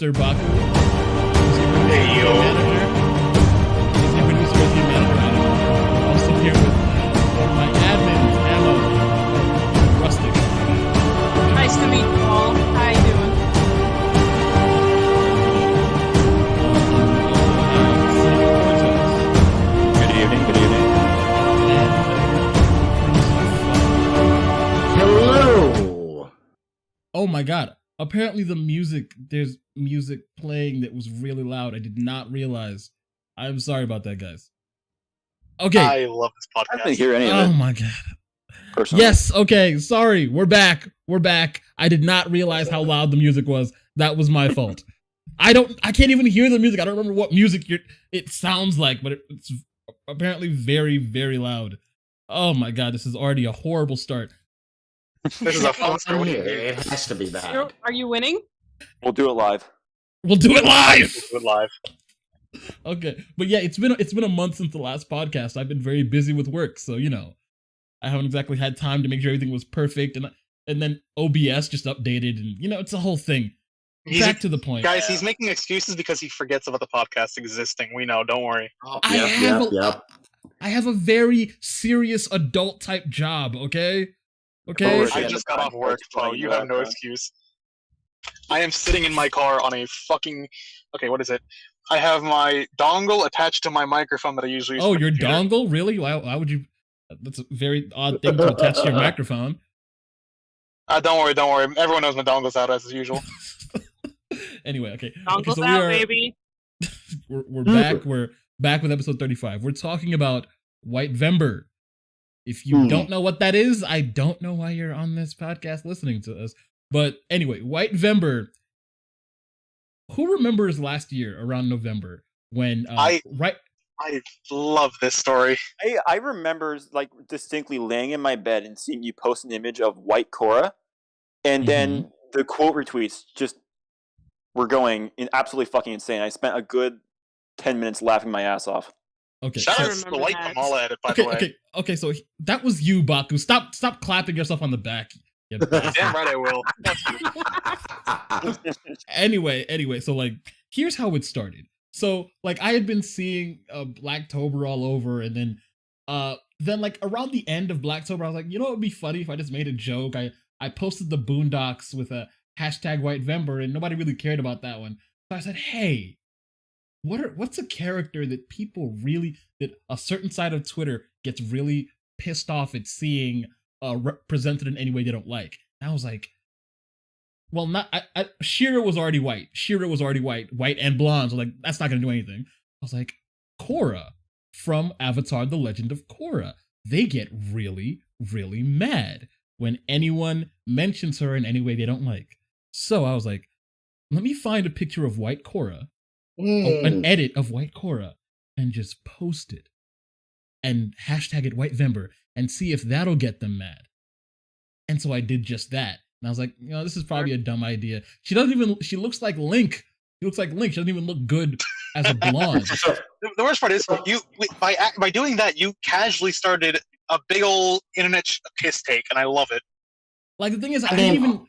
producer Baku. Hey yo. Senior producer, the manager Adam. Also here with my admin Emma, Rustic. Nice to meet you all. How you doing? Good evening. Good evening. Hello. Oh my god. Apparently there's music playing that was really loud. I did not realize. I'm sorry about that, guys. Okay. I love this podcast. I didn't hear any of Oh it. my god. Personally. Yes, okay, sorry. We're back. I did not realize how loud the music was. That was my fault. I can't even hear the music. I don't remember what music it sounds like, but it's apparently very, very loud. Oh my god, this is already a horrible start. This is a fun story. It has to be bad. Are you winning? We'll do it live. We'll do it live. Do it live. Okay, but yeah, it's been a month since the last podcast. I've been very busy with work, so I haven't exactly had time to make sure everything was perfect, and then OBS just updated, and it's a whole thing. Back to the point, Guys, he's making excuses because he forgets about the podcast existing. We know, don't worry. Oh, I have a very serious adult type job. Okay. I just got off work, bro. You have no excuse. I am sitting in my car on a fucking... Okay, what is it? I have my dongle attached to my microphone that I usually use. Oh, your dongle? Really? Why would you... That's a very odd thing to attach to your microphone. Don't worry. Everyone knows my dongle's out as usual. Anyway, okay. Dongle's so out, baby. We're back. We're back with episode 35. We're talking about Whitevember. If you don't know what that is, I don't know why you're on this podcast listening to us. But anyway, Whitevember. Who remembers last year around November when I love this story. I remember distinctly laying in my bed and seeing you post an image of White Cora, and then the quote retweets just were going absolutely fucking insane. I spent a good 10 minutes laughing my ass off. Okay. Shout out to Light Kamala edit, by the way. Okay, so that was you, Baku. Stop clapping yourself on the back. Damn right I will. Anyway, so here's how it started. So I had been seeing Blacktober all over, and then around the end of Blacktober, I was like, what would be funny if I just made a joke? I posted the Boondocks with a hashtag Whitevember, and nobody really cared about that one. So I said, hey, what's a character that that a certain side of Twitter gets really pissed off at seeing represented in any way they don't like? And I was like, well, She-Ra was already white. White and blonde. So that's not gonna do anything. I was like, Korra from Avatar: The Legend of Korra. They get really, really mad when anyone mentions her in any way they don't like. So I was like, let me find a picture of White Korra, an edit of White Korra, and just post it. And hashtag it Whitevember and see if that'll get them mad. And so I did just that. And I was like, this is probably a dumb idea. She looks like Link. She doesn't even look good as a blonde. The worst part is, by doing that, you casually started a big old internet kiss take, and I love it. The thing is, I didn't even...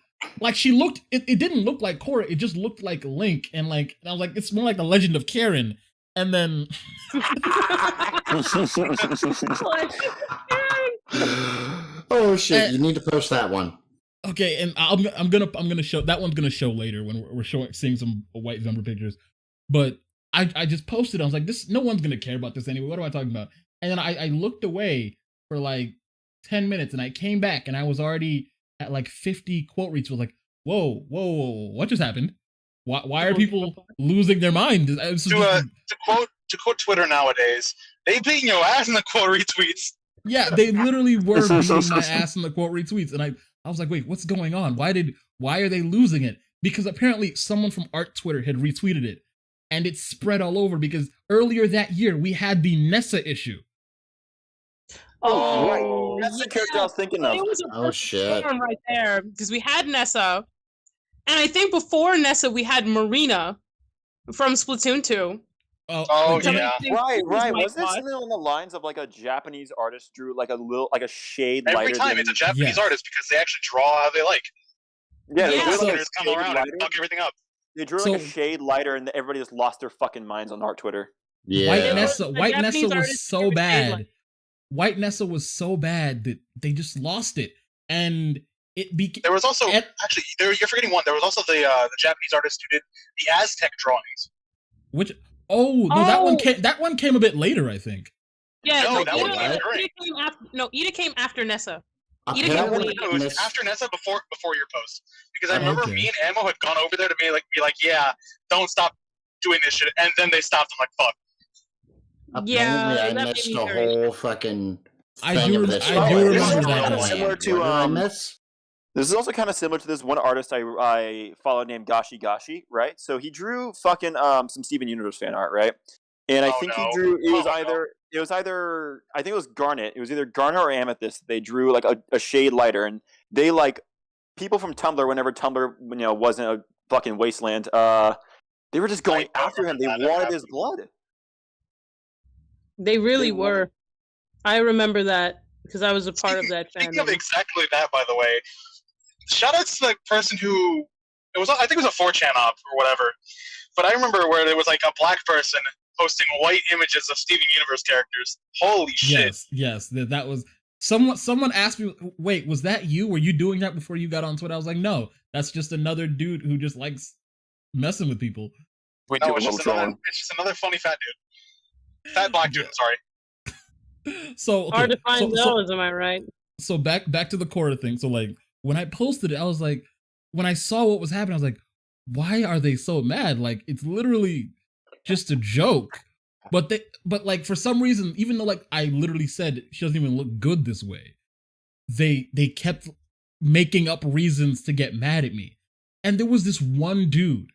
she looked... It didn't look like Korra. It just looked like Link. And I was like, it's more like the Legend of Karen. And then... Oh shit! You need to post that one. Okay, and I'm gonna show that one's gonna show later when we're seeing some Whitevember pictures. But I just posted. I was like, no one's gonna care about this anyway. What am I talking about? And then I looked away for 10 minutes, and I came back, and I was already at 50 quote retweets. I was like, whoa, what just happened? Why are people losing their mind? To quote Twitter nowadays, they beating your ass in the quote retweets. Yeah, they literally were beating my ass in the quote retweets, and I was like, wait, what's going on? Why are they losing it? Because apparently someone from Art Twitter had retweeted it, and it spread all over because earlier that year we had the Nessa issue. Oh, right. That's the character I was thinking of. It was a shit! Right there, because we had Nessa, and I think before Nessa we had Marina from Splatoon 2. Oh yeah. Right. Was this something along the lines of a Japanese artist drew a shade lighter? Every time it's a Japanese artist because they actually draw how they like. Yeah, the they Westerners come around and fuck everything up. They drew So- like a shade lighter, and everybody just lost their fucking minds on art Twitter. Yeah. White Japanese Nessa was artist so drew shade bad. light. White Nessa was so bad that they just lost it, and it became. There was also and- actually you're forgetting one. There was also the Japanese artist who did the Aztec drawings. Which that Oh! one came a bit later, I think. Yeah, No, no, that one Ida, was great. Ida came after Nessa. Ida Apparently, came No, later. it was Miss- after Nessa, before your post, because I Oh, remember okay. me and Ammo had gone over there to be like, yeah, don't stop doing this shit, and then they stopped. I'm like, fuck. apparently Yeah, I that missed made me a very whole fucking I thing do of rem- this. I do one. remember This is that also one. similar What to did I miss? This is also kind of similar to this one artist I follow named Gashi, right? So he drew fucking some Steven Universe fan art, right? And I Oh, think no. he drew Oh, no. it was either I think it was Garnet. It was either Garnet or Amethyst. They drew like a shade lighter, and they like people from Tumblr, whenever Tumblr wasn't a fucking wasteland, they were just going I after him. They remember that wanted his blood. They really They were. I remember that because I was a part of that Speaking of fandom. exactly that, by the way, shout out to the person who I think it was a 4chan op or whatever. But I remember where there was like a black person posting white images of Steven Universe characters. Holy shit! Yes, that was someone asked me, wait, was that you? Were you doing that before you got on Twitter? I was like, no, that's just another dude who just likes messing with people. We No, do a it's little just, another, trolling. it's just another funny fat dude. Fat black dude, sorry. So okay, Hard to find so, those, am I right? so back to the core thing. So like when I posted it, I was like, when I saw what was happening, I was like, why are they so mad? Like it's literally just a joke. But like for some reason, even though like I literally said she doesn't even look good this way, they kept making up reasons to get mad at me. And there was this one dude.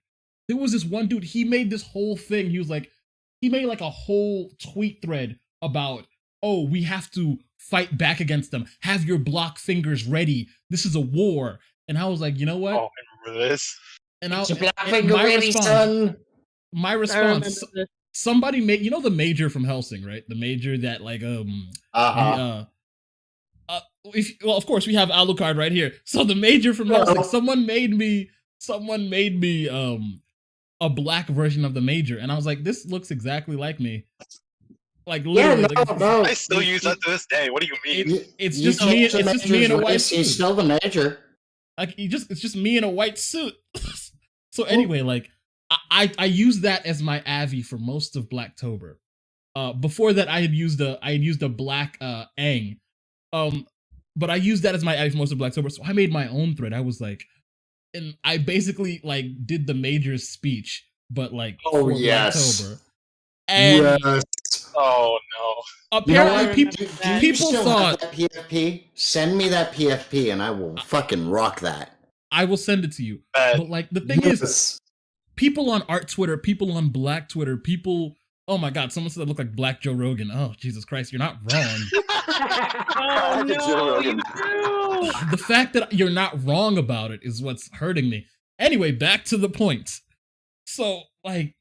He made this whole thing. He made like a whole tweet thread about, oh, we have to fight back against them. Have your block fingers ready. This is a war. And I was like, you know what? Oh, I remember this. And I It's a black and finger ready, son. my I remember response, this. somebody made, you know, the Major from Helsing, right? The Major that like well, of course we have Alucard right here. So the Major from Helsing, someone made me a black version of the Major, and I was like, this looks exactly like me. Like Yeah, literally, like, no. I still use that to this day. What do you mean? it's You just me. change the It's just me in a major's white race, he's suit. still the major. Like it's just me in a white suit. So anyway, like I used that as my Avi for most of Blacktober. Before that I had used a black Aang. But I used that as my Avi for most of Blacktober. So I made my own thread. I was like, and I basically like did the Major's speech, but like for yes. Blacktober. And Yes. Oh no. apparently what? people Do you people still thought have that PFP? Send me that PFP and I will fucking rock that. I will send it to you. Bad. But like the thing is, people on art Twitter, people on black Twitter, people. Oh my God! Someone said I look like Black Joe Rogan. Oh Jesus Christ! You're not wrong. Oh no, you do! The fact that you're not wrong about it is what's hurting me. Anyway, back to the point. So like,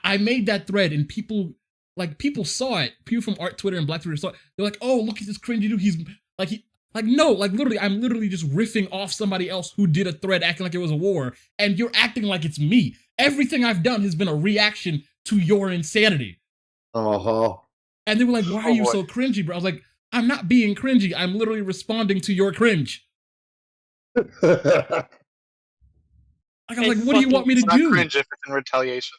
I made that thread and people saw it. People from art Twitter and black Twitter saw it. They're like, oh, look at this cringy dude. He's like no, like literally, I'm literally just riffing off somebody else who did a thread acting like it was a war, and you're acting like it's me. Everything I've done has been a reaction to your insanity. Uh-huh. And they were like, why are you so cringy, bro? I was like, I'm not being cringy. I'm literally responding to your cringe. Like, I'm like, what do you want me to It's not do? cringe if it's in retaliation.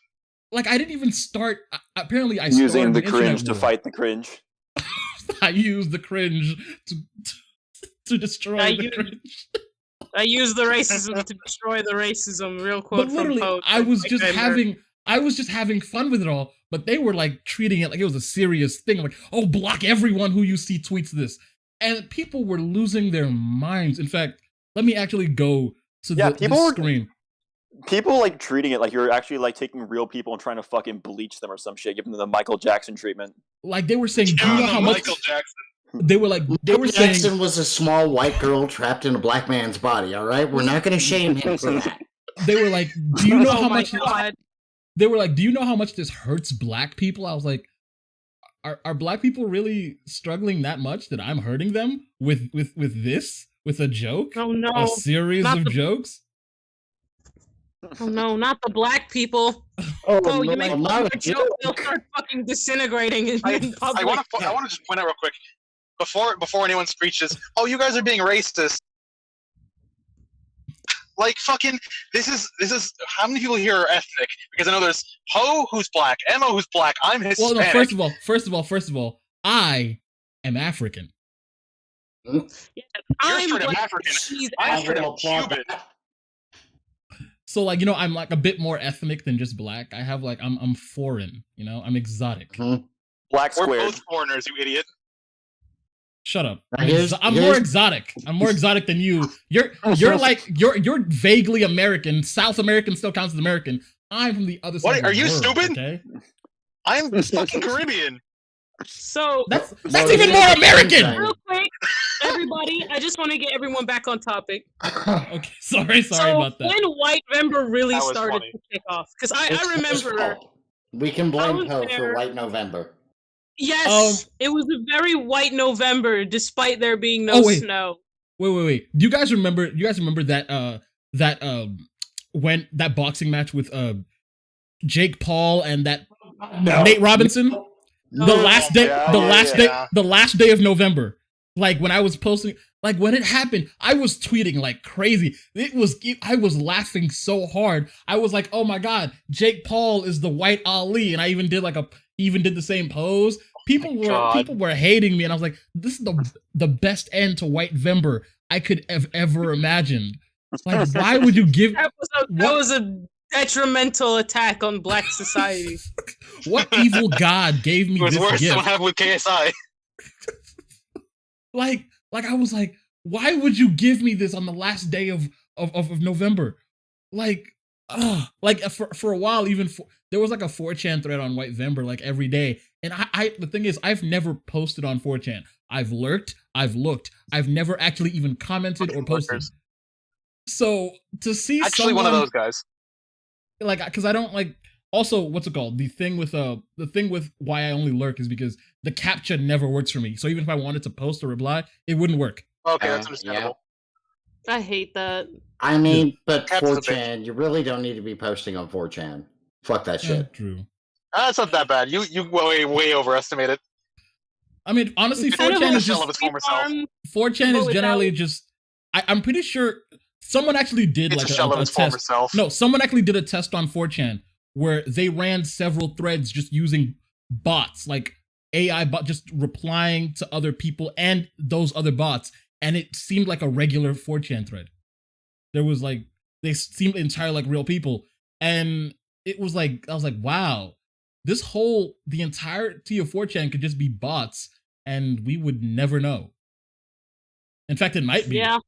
Like, I didn't even start. Apparently, I Using started the an internet cringe to war. fight the cringe. I used the cringe to destroy I the used- cringe. I use the racism to destroy the racism. Real quote But literally, from Poe. I was just having fun with it all. But they were like treating it like it was a serious thing. Like, oh, block everyone who you see tweets this, and people were losing their minds. In fact, let me actually go to Yeah, the people were- screen. People like treating it like you're actually like taking real people and trying to fucking bleach them or some shit, giving them the Michael Jackson treatment. Like they were saying, do you know how much? Michael Jackson. They were saying, Jackson was a small white girl trapped in a black man's body, all right? We're not going to shame him for that. they were like, do you know Oh how my much? God. They were like, do you know how much this hurts black people? I was like, are black people really struggling that much that I'm hurting them with this, with a joke, Oh no. a series not of the- jokes? Oh no, not the black people. Oh, Oh, you no, make not a a joke, they'll joke. start fucking disintegrating in I public. want to just point out real quick before anyone screeches, "Oh, you guys are being racist." Like fucking, this is how many people here are ethnic? Because I know there's Ho who's black, Mo who's black. I'm Hispanic. Well, no. First of all, I am African. You're I'm straight up black, African. she's I'm I straight will up applaud Cuban. that. So like, I'm like a bit more ethnic than just black. I have like I'm foreign, I'm exotic. Mhm. Black We're squared. both foreigners, you idiot. Shut up. Now, here's- I'm here's- more exotic. I'm more exotic than you. You're like you're vaguely American. South American still counts as American. I'm from the other side. What, of the are you world, stupid? Okay? I'm fucking Caribbean. So That's Well, even here's more the American. thing. real quick, everybody, I just want to get everyone back on topic. Okay, sorry So about that. when Whitevember really That was started funny. to kick off, because I It's Poe's remember, fault. We can I blame was Poe for there. White November. yes, it was a very white November, despite there being no Oh, wait. snow. Wait. Do you guys remember that when that boxing match with Jake Paul and that No. Nate Robinson? The Oh, last day, yeah, yeah. the last day of November. Like when I was posting, like when it happened, I was tweeting like crazy. I was laughing so hard. I was like, oh my god, Jake Paul is the white Ali, and I even did the same pose. People were hating me, and I was like, this is the best end to Whitevember I could have ever imagined. Like, why would you give? That was a detrimental attack on Black society. What evil god gave me It was this worse than gift? what happened with KSI. Like I was like, why would you give me this on the last day of November? Like for a while, there was like a 4chan thread on Whitevember like every day, and I the thing is, I've never posted on 4chan. I've lurked, I've looked, I've never actually even commented or posted. Lurkers. So to see Actually, one of those guys. like, because I don't like. Also, what's it called? The thing with why I only lurk is because the captcha never works for me. So even if I wanted to post or reply, it wouldn't work. Okay, that's understandable. I hate that. I mean, but That's the 4chan, you really don't need to be posting on 4chan. Fuck that shit. True. It's not that bad. You way overestimate it. I mean, honestly, It's 4chan a is shell just of its former self. 4chan But is generally without- just. I'm pretty sure someone actually did It's like a shell of a its former test. self. No, someone actually did a test on 4chan where they ran several threads just using bots, like AI bot, just replying to other people and those other bots, and it seemed like a regular 4chan thread. There was like, they seemed entirely like real people, and it was like, I was like, wow, the entirety of 4chan could just be bots, and we would never know. In fact, it might be. Yeah.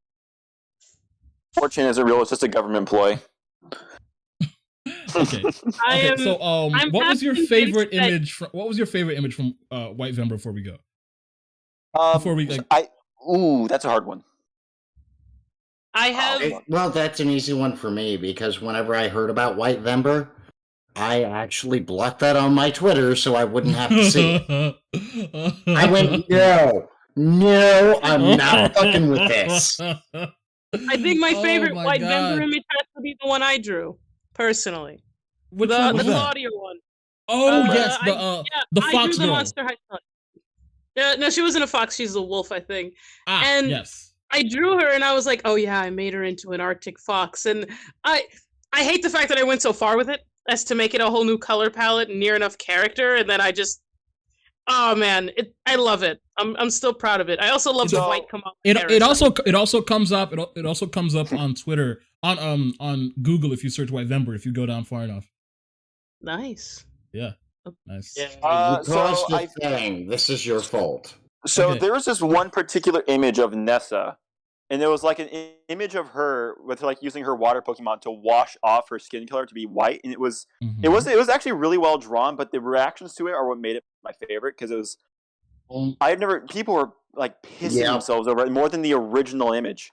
4chan isn't real. It's just a government ploy. Okay. I Okay, am. so I'm what was your half favorite convinced that- image from Whitevember before we go? That's a hard one. I have. Well, that's an easy one for me because whenever I heard about Whitevember, I actually blocked that on my Twitter so I wouldn't have to see it. I went, no, I'm not fucking with this. I think my Oh favorite my Whitevember God. image has to be the one I drew, personally. Which the one was that? Claudia one. Oh yes, Yeah, the I fox drew the girl. Monster High Son. Yeah, no, she wasn't a fox. She's a wolf, I think. and- Yes. I drew her, and I was like, "Oh yeah, I made her into an Arctic fox." And I hate the fact that I went so far with it as to make it a whole new color palette and near enough character, and then I just, oh man, I love it. I'm still proud of it. I also love the So- white come up. It also comes up on Twitter on Google if you search Whitevember if you go down far enough. Nice. Nice. You so caused the I- thing. This is your fault. So Okay. there was this one particular image of Nessa, and there was like an image of her with like using her water Pokemon to wash off her skin color to be white, and it was actually really well drawn. But the reactions to it are what made it my favorite because it was people were like pissing themselves over it more than the original image.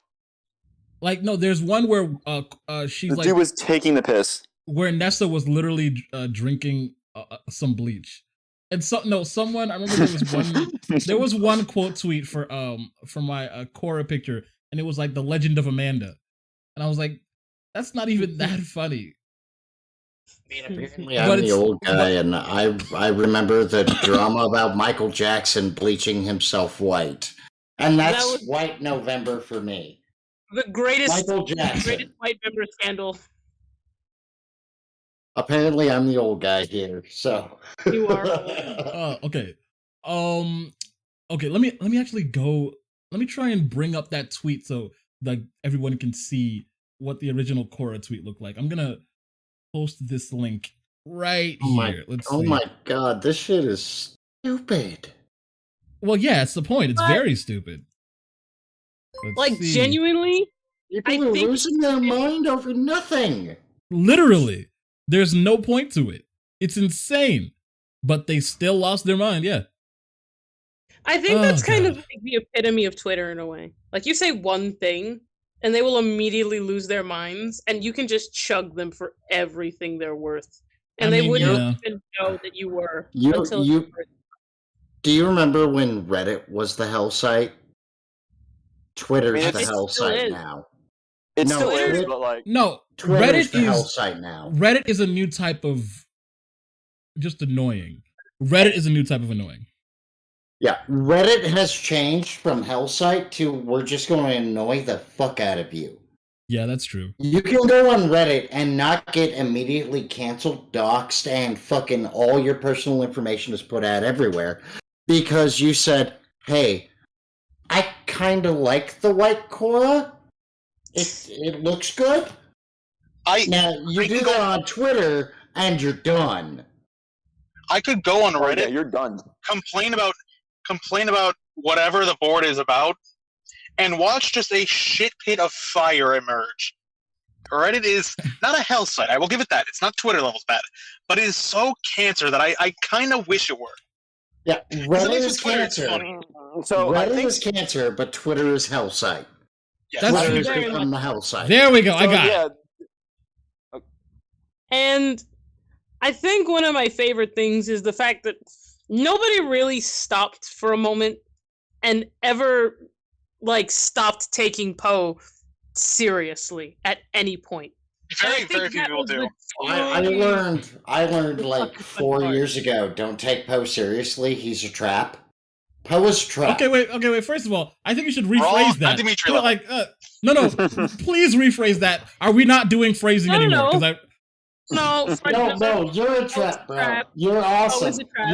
Like no, there's one where she's The like dude was taking the piss. where Nessa was literally drinking some bleach. And someone I remember there was one quote tweet for my Cora picture, and it was like the Legend of Amanda, and I was like, That's not even that funny. Apparently, But I'm the it's- old guy, and I remember the drama about Michael Jackson bleaching himself white, and That that's was- White November for me. The greatest, Michael greatest Jackson. Whitevember scandal. Apparently, I'm the old guy here, so You are Okay. Okay, let me actually go. Let me try and bring up that tweet so that everyone can see what the original Korra tweet looked like. I'm gonna post this link right here. Let's see. Oh my god, this shit is stupid. Well, yeah, that's the point. It's But- very stupid. Let's Like, see. genuinely, People I are think- losing their mind over nothing. Literally, there's no point to it. It's insane, but they still lost their mind. Yeah. I think Oh, that's kind God. of like the epitome of Twitter in a way. Like, you say one thing, and they will immediately lose their minds, and you can just chug them for everything they're worth. And I they mean, wouldn't yeah. even know that you were You- until you- it's written. Do you remember when Reddit was the hell site? Twitter's I mean, the it hell still site is. now. It No, still is, Reddit- but like, No, Twitter's Reddit the hell is site now. Reddit is a new type of just annoying. Reddit is a new type of annoying. Yeah, Reddit has changed from hell site to we're just going to annoy the fuck out of you. Yeah, that's true. You can go on Reddit and not get immediately canceled, doxxed, and fucking all your personal information is put out everywhere because you said, hey, I kind of like the white Korra. It looks good. Now, you I do can that go- on Twitter and you're done. I could go on oh, yeah, Reddit, you're done. complain about whatever the board is about, and watch just a shit pit of fire emerge. Reddit is not a hell site. I will give it that. It's not Twitter levels bad, but it is so cancer that I kind of wish it were. Yeah, at Reddit least is with Twitter, it's cancer. funny. So I Reddit think is cancer, but Twitter is hell site. Yes. That's Twitter true. has Very become the hell site. There we go. I so, got it. yeah, And I think one of my favorite things is the fact that nobody really stopped for a moment and ever like stopped taking Poe seriously at any point. And I Very, think very few that people was do. I learned the like fucking 4 part. years ago, don't take Poe seriously, he's a trap. Poe is a trap. Okay, wait. First of all, I think you should rephrase Wrong. that. Not Dimitri No, level. like, no. Please rephrase that. Are we not doing phrasing No, no, anymore? no. Because No, Fred No, Miller- no, you're a Poe's trap, a bro. trap. You're awesome. Poe is a trap.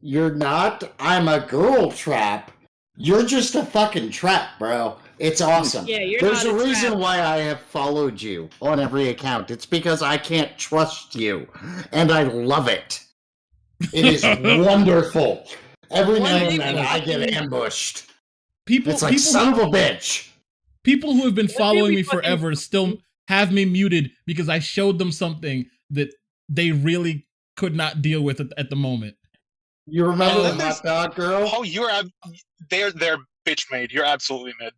You're not I'm a girl trap. You're just a fucking trap, bro. It's awesome. Yeah, you're There's not a a reason trap. why I have followed you on every account. It's because I can't trust you. And I love it. It is wonderful. Every One now day and then we I get fucking- ambushed. people, It's like, son of a bitch. people who have been day following we me fucking- forever still have me muted because I showed them something that they really could not deal with at the moment. You remember And the then hot dog girl? Oh, they're bitch made. You're absolutely mid.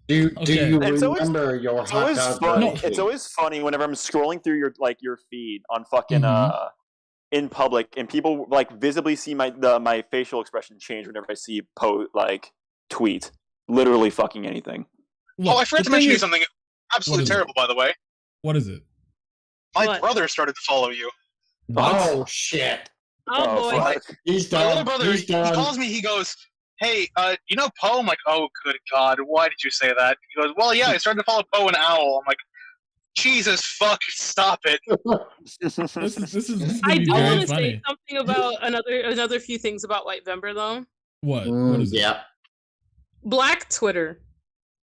Do Okay. you It's always- remember your it's hot always dog funny. girl? No. It's always funny whenever I'm scrolling through your feed on fucking Mhm. in public, and people like visibly see my facial expression change whenever I see like tweet literally fucking anything. Look, I forgot the to mention thing you is- something absolutely What is it? terrible, by the way. What is it? My What? brother started to follow you. Oh shit! Oh, boy. fuck. He's My done. older brother, He's he done. calls me. He goes, "Hey, you know Poe?" I'm like, "Oh, good God, why did you say that?" He goes, "Well, yeah, I started to follow Poe and Owl." I'm like, "Jesus fuck, stop it!" This is I gonna be do very want to funny. say something about another few things about Whitevember though. What? What is it? Yeah. Black Twitter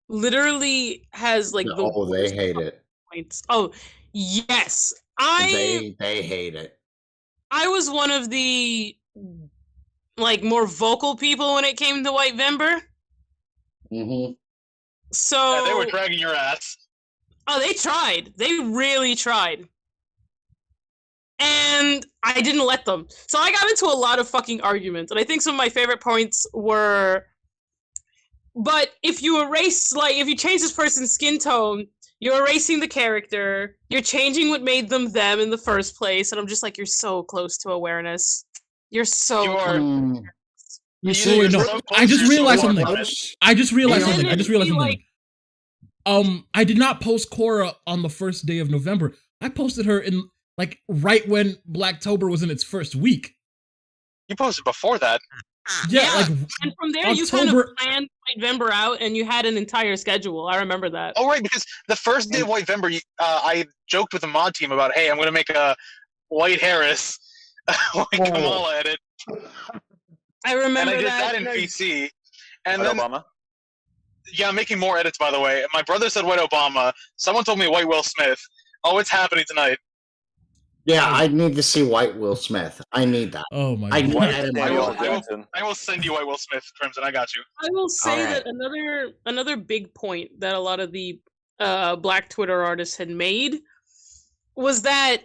literally has like the Oh, they worst hate it. points. Oh, yes. They hate it. I was one of the like more vocal people when it came to Whitevember. Mm-hmm. So Yeah, they were dragging your ass. oh, they tried. They really tried. And I didn't let them. So I got into a lot of fucking arguments. And I think some of my favorite points were, but if you erase, like, if you change this person's skin tone, you're erasing the character. You're changing what made them them in the first place. And I'm just like, you're so close to awareness. You're so You are- You You see, Wait, no, so I just close, you're realized so something. far. I just realized And something. then I just realized it'd be something. like- I did not post Korra on the first day of November. I posted her in like right when Blacktober was in its first week. You posted before that. Yeah, like and from there you kind of October. planned Whitevember out, and you had an entire schedule. I remember that. Oh, right, because the first day of Whitevember, I joked with the mod team about, hey, I'm going to make a White Harris, White Kamala edit. I remember And I did that that in PC. And White then, Obama. yeah, I'm making more edits, by the way. My brother said White Obama. Someone told me White Will Smith. Oh, it's happening tonight. Yeah, I need to see White Will Smith. I need that. Oh my I god. need White that in my Samuel life. Jackson. I will send you White Will Smith, Crimson. I got you. I will say Alright. that another big point that a lot of the Black Twitter artists had made was that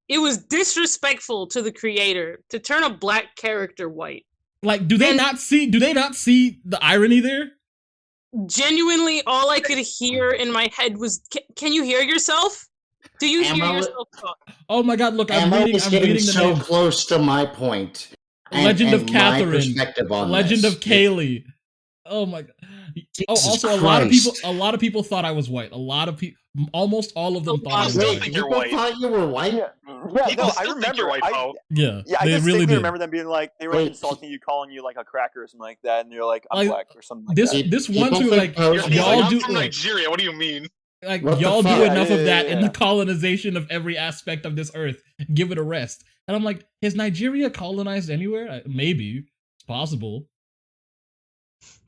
it was disrespectful to the creator to turn a black character white. Like, do they not see the irony there? Genuinely, all I could hear in my head was, "Can you hear yourself? Do you hear Emma- yourself talk?" Oh my god, look, I'm Emma reading is getting the so name. close to my point. Legend of my Catherine. perspective on Legend this. of Kaylee. Oh my god. Oh, Jesus also Christ. a lot of people thought I was white. A lot of people, almost all of them thought I was still white. think Wait, you're people white. thought you were white? Yeah, People no, still I think you're remember. white, Poe. Yeah, Yeah, I they just really did. remember them being like, they were Wait. insulting you, calling you like a cracker or something like that, and you're like, I'm Like, black or something like This that. this People one too, think like Poe's He's y'all like, I'm do from like, Nigeria. What do you mean? What the y'all do fuck? enough of that in Yeah. the colonization of every aspect of this earth. Give it a rest. And I'm like, is Nigeria colonized anywhere? Maybe. It's possible.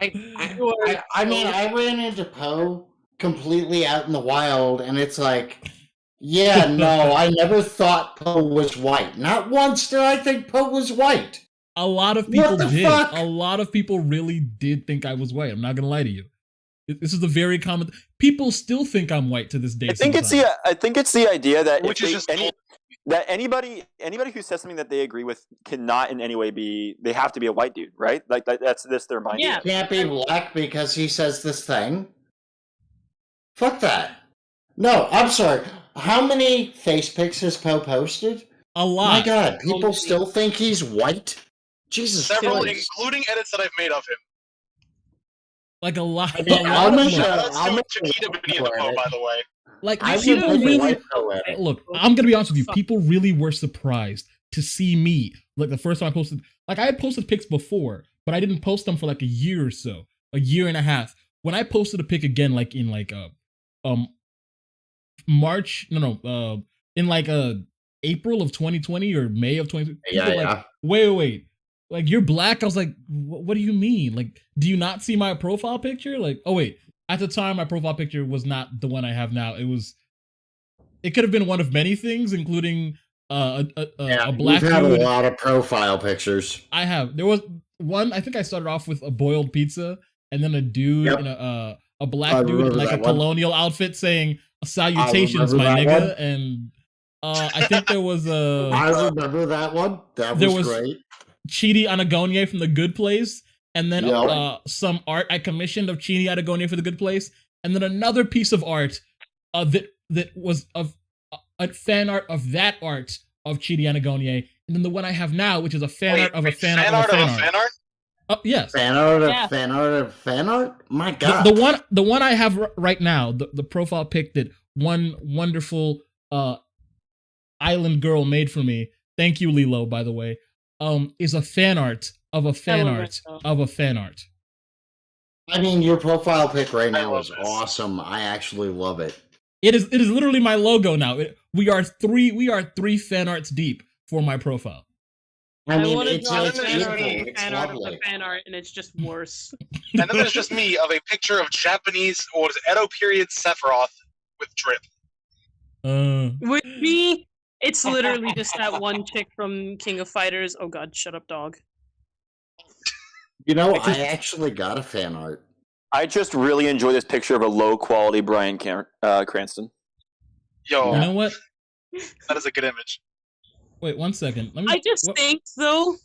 I mean, I ran into Poe completely out in the wild, and it's like, yeah, no, I never thought Poe was white. Not once did I think Poe was white. A lot of What people the did. fuck? A lot of people really did think I was white. I'm not gonna lie to you. This is a very common. People still think I'm white to this day. I think it's the idea that Which if is they, just that anybody who says something that they agree with cannot in any way they have to be a white dude, right? Like that's their mindset. Yeah. Can't be black because he says this thing. Fuck that. No, I'm sorry. How many face pics has Poe posted? a My lot. God, people still think he's white? Jesus Several, Christ. including edits that I've made of him. Like a lot. I mean, a I'll lot of make them. sure- Shoutouts I'll to make Chiquita a Benita white Poe, edit. by the way. Like I people would make a really. white poet. Look, I'm gonna be honest with you. People really were surprised to see me. Like the first time I posted, like I had posted pics before, but I didn't post them for like a year or so, a year and a half. When I posted a pic again, like in like March, in like April of 2020 or May of 2020, people were like, wait, like you're black. I was like, what do you mean? Like, do you not see my profile picture? Like, oh wait, at the time my profile picture was not the one I have now. It could have been one of many things, including a black You've had a dude. lot of profile pictures. I have. There was one. I think I started off with a boiled pizza, and then a dude Yep. in a black I dude in remember like a that one. colonial outfit saying "Salutations, remember my that nigga," one. and I think there was I remember that one. That there was was- great. Chidi Anagonye from The Good Place, and then Yep. some art I commissioned of Chidi Anagonye for The Good Place, and then another piece of art that was of a fan art of that art of Chidi Anagonye, and then the one I have now, which is a fan art of a fan art of a fan art. Yes. Fan art of Yeah. fan art of fan art? My God. The one I have right now, the profile pic that one wonderful island girl made for me. Thank you, Lilo, by the way. Is a fan art of a fan love art that. of a fan art. I mean, your profile pic right I now love is this. awesome. I actually love it. It is literally my logo now. We are three fan arts deep for my profile. I mean, want to it's, draw a it's fan art beautiful. of the It's fan art of the lovely. fan art, and it's just worse. And then there's just me of a picture of Japanese, what is it, Edo period Sephiroth with drip. With me, it's literally just that one chick from King of Fighters. Oh god, shut up, dog. You know, I actually got a fan art. I just really enjoy this picture of a low quality Bryan Cranston. Yo, You know what? that is a good image. Wait 1 second. Let me. I just think though,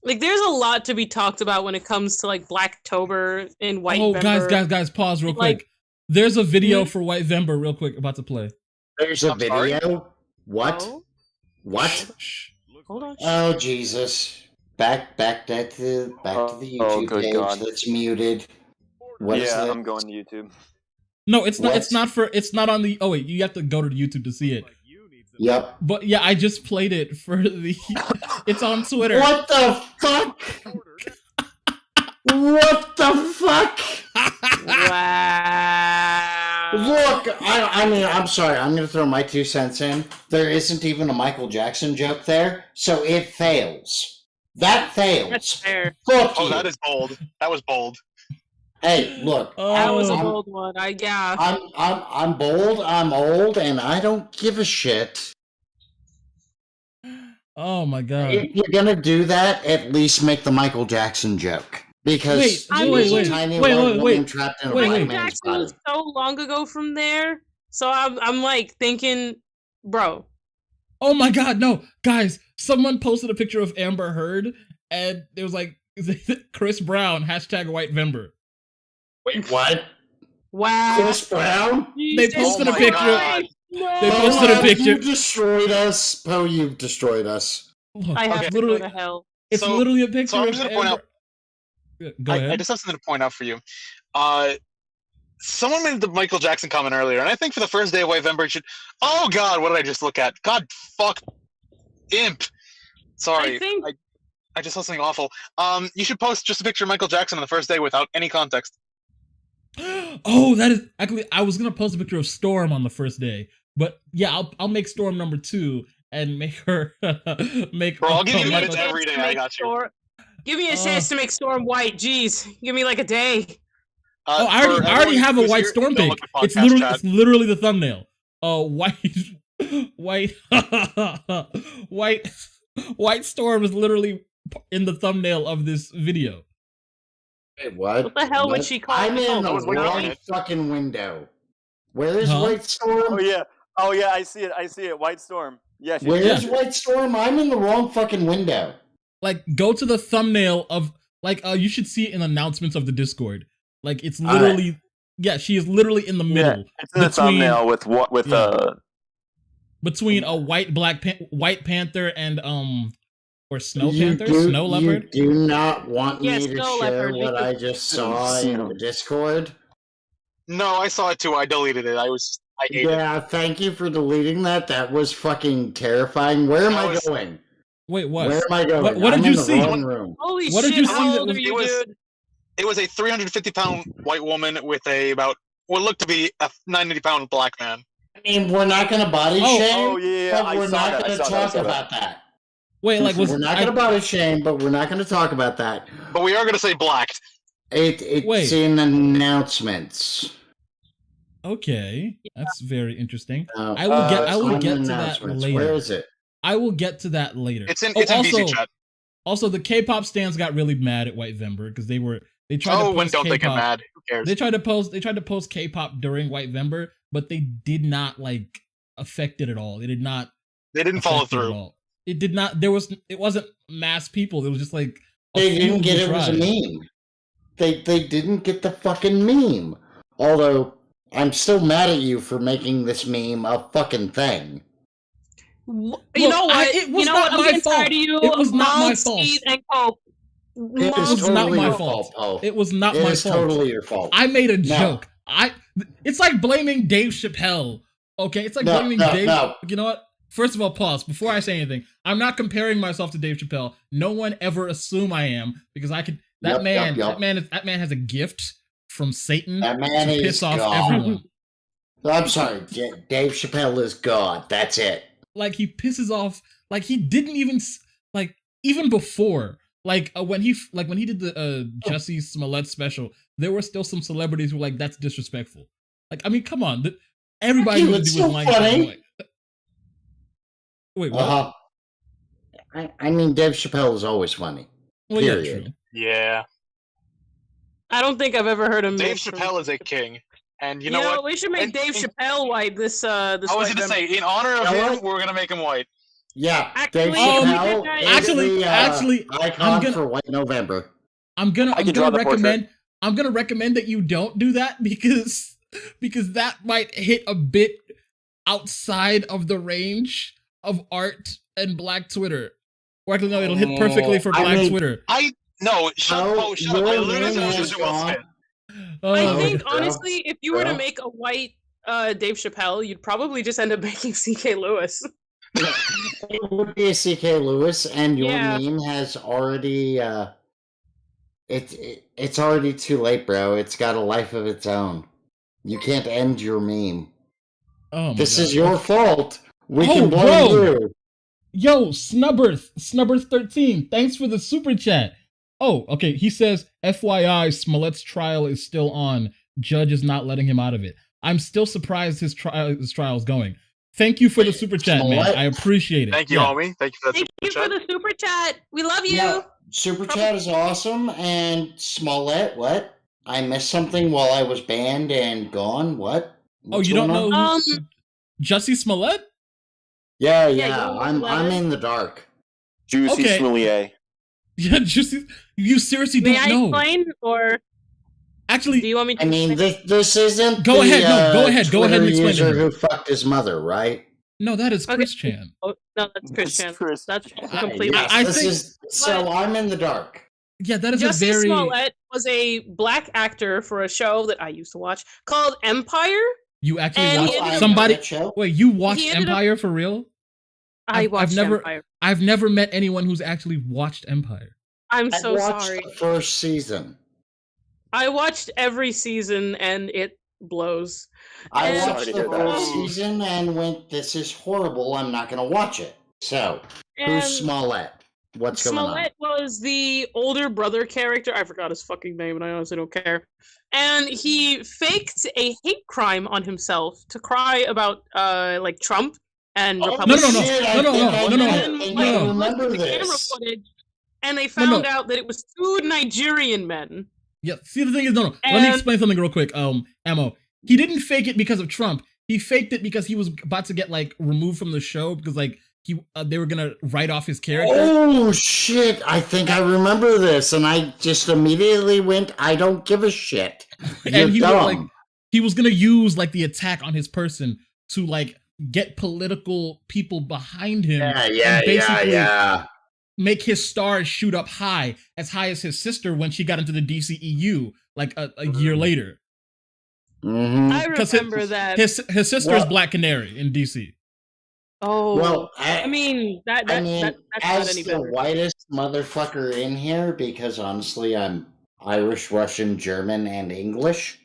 like there's a lot to be talked about when it comes to like Blacktober and Whitevember. Guys, pause real Like- quick. There's a video Mhm. for Whitevember real quick about to play. There's a I'm sorry? video. What? Oh, What? Shh. hold on. Oh Jesus! Back to the Oh, YouTube good page God. that's muted. What is yeah, that? I'm going to YouTube. No, it's not. What? It's not for. It's not on the. Oh wait, you have to go to YouTube to see it. Yep. But yeah, I just played it for the. It's on Twitter. What the fuck? What the fuck? Wow. Look, I mean, I'm sorry. I'm going to throw my 2 cents in. There isn't even a Michael Jackson joke there, so it fails. That fails. That's fair. Fuck Oh, you. that is bold. That was bold. Hey, look. That was a Oh. bold one. Yeah. I'm bold. I'm old, and I don't give a shit. Oh my god. If you're gonna do that, at least make the Michael Jackson joke. Because Wait, she's wait, a tiny wait, white wait, woman wait. trapped in a Wait, black wait. man's Jackson was body. so long ago from there, so I'm like thinking, bro. Oh my god, no. Guys, someone posted a picture of Amber Heard and it was like Chris Brown, #Whitevember. Wait, what? Wow. Chris Brown? They Jesus posted Oh a my picture. God. No. They posted a picture. You destroyed us. Poe, you've destroyed us. Look, I have Okay. to literally, go to hell. it's So- literally a picture so I'm of just gonna point out- Amber. Go ahead. I just have something to point out for you. Someone made the Michael Jackson comment earlier, and I think for the first day of Whitevember, you should. Oh God, what did I just look at? God, fuck, imp. Sorry, I think- I just saw something awful. You should post just a picture of Michael Jackson on the first day without any context. Oh, that is actually. I was gonna post a picture of Storm on the first day, but yeah, I'll make Storm number 2 and make her make. Bro, I'll give you Michael- minutes every day. I got you. Give me a chance to make Storm white. Jeez, give me like a day. Oh, I already have a who's White here, Storm don't pic. look at It's podcast literally chat. it's literally the thumbnail. White Storm is literally in the thumbnail of this video. Wait, what? What the hell would What? she call I'm it? in I was the waiting on wrong it. fucking window. Where is Huh? White Storm? Oh yeah, I see it. White Storm. Yeah, Where Yeah. is White Storm? I'm in the wrong fucking window. Like, go to the thumbnail of you should see it in announcements of the Discord. Like, it's All right. literally yeah, she is literally in the middle. Yeah, it's in the between- thumbnail with Yeah. Between a White Panther and or Snow Panther, Snow Leopard. You do not want Yeah, me to Snow share Leopard, what because- I just saw in the Discord? No, I saw it too. I deleted it. I hate it. Yeah, thank you for deleting that. That was fucking terrifying. Where am That I was- going? Wait, what? Where am I going? What I'm did in you the see? wrong room. Holy What did shit! you see How that old was- are you, it was- dude? It was a 350-pound white woman with what looked to be a 90-pound black man. I mean, we're not going to body Oh, shame, Oh yeah, but I we're saw not that. going I to saw that. I talk saw that. about that. Wait, like was We're not going to body shame, but we're not going to talk about that. But we are going to say blacked. It's Wait. in announcements. okay? That's very interesting. No, I will it's on it's get in to that announcements. later. Where is it? I will get to that later. It's in also, VC chat. Also, the K-pop stands got really mad at Whitevember because they tried to Oh, when post don't they get K-pop. mad? Who cares? They tried to post K-pop during Whitevember, but they did not like affect it at all. They did not. They didn't follow affect it at through. all. It did not. It wasn't mass people. It was just like a They few didn't get who it was a tried. meme. They didn't get the fucking meme. Although, I'm still mad at you for making this meme a fucking thing. You Look, know what? it was you know not what? I'm my getting fault. tired of you. It was not my Mom, fault. Steve, and Cope. It Mom, is was not totally my your fault. Poe. It was not It my is fault. totally your fault. I made a No. joke. It's like blaming Dave Chappelle. Okay, it's like No, blaming no, Dave. no. You know what? First of all, pause before I say anything. I'm not comparing myself to Dave Chappelle. No one ever assume I am because I could. That Yep, man, that man has a gift from Satan That man to is piss off God. everyone. I'm sorry, Dave Chappelle is God. That's it. Like he pisses off. Like he didn't even like even before. Like when he did the Jussie Smollett special, there were still some celebrities who were like, "That's disrespectful." Like, I mean, come on, everybody Dude, would it's do so was like, funny. like, wait, what? I mean, Dave Chappelle is always funny. Well, yeah, period. true. Yeah. I don't think I've ever heard him. Dave Chappelle is a king. And you know what? We should make And- Dave Chappelle white this I was going to Whitevember. say, in honor of You know him, what? we're going to make him white. Yeah, Actually, Dave we Chappelle did that. is Actually- the, actually, icon I'm gonna- for White November. I'm gonna can draw the portrait. recommend. I'm gonna recommend that you don't do that because that might hit a bit outside of the range of art and Black Twitter. Or actually, no, it'll hit perfectly for I Black mean, Twitter. No, shut up. I literally your said name it was has Will gone. Smith. I Oh, think, bro. honestly, if you were to Bro. make a white Dave Chappelle, you'd probably just end up making C.K. Lewis. It would be a C.K. Lewis, and your Yeah. meme has already. It's already too late, bro. It's got a life of its own. You can't end your meme. oh my This God. is your fault. We Oh, can blame bro. you. Yo, Snubberth13, thanks for the super chat. Oh, okay. He says, FYI, Smollett's trial is still on. Judge is not letting him out of it. I'm still surprised his trial's going. Thank you for the super chat, man. Smollett? I appreciate it. Thank you, Yeah. homie. Thank you for that Thank you super for chat. the super chat. We love you. Yeah, super chat is awesome. And Smollett, what? I missed something while I was banned and gone. What? Oh, What's you don't going know on? who Jussie Smollett? Yeah, you yeah. don't know who that I'm is? in the dark. Juicy Okay. Smoulier. Yeah, Jussie. You seriously May don't I know? explain, or Actually, do you want me to? I mean, explain? this isn't Go the, ahead, no, go ahead, go ahead and Twitter explain to user him. who fucked his mother, right? no, that is Okay. Chris Chan. Oh, no, that's Christian. Chris That's Chan. completely. Yes, I this think- is so. I'm in the dark. Yeah, that is Jussie a very. Smollett was a black actor for a show that I used to watch called Empire. You actually And watched he ended up- somebody. That show? Wait, you watched He ended up- Empire for real? I watched never- Empire. I've never met anyone who's actually watched Empire. I'm I so watched sorry. the first season. I watched every season and it blows. I And- Sorry watched to the hear that. first season and went, "This is horrible. I'm not going to watch it." So, And who's Smollett? What's going on? Smollett was the older brother character. I forgot his fucking name, and I honestly don't care. And he faked a hate crime on himself to cry about like Trump and Oh, Republicans. No, shit, I no, think I no, no, I And, think like, I no. remember looked at the camera this. footage, and they No, no. found out that it was two Nigerian men. Yeah, see, the thing is, no. Let me And- explain something real quick. Ammo. He didn't fake it because of Trump. He faked it because he was about to get like removed from the show because like they were gonna write off his character. Oh shit! I think I remember this, and I just immediately went, "I don't give a shit." You're And he was dumb. like, he was gonna use like the attack on his person to like get political people behind him. yeah, and basically yeah. make his stars shoot up high as his sister when she got into the DCEU like a year later. Mm-hmm. I 'Cause remember that. His sister is Well- Black Canary in DC. Oh, Well, I mean that's as not any the better. whitest motherfucker in here, because honestly, I'm Irish, Russian, German, and English.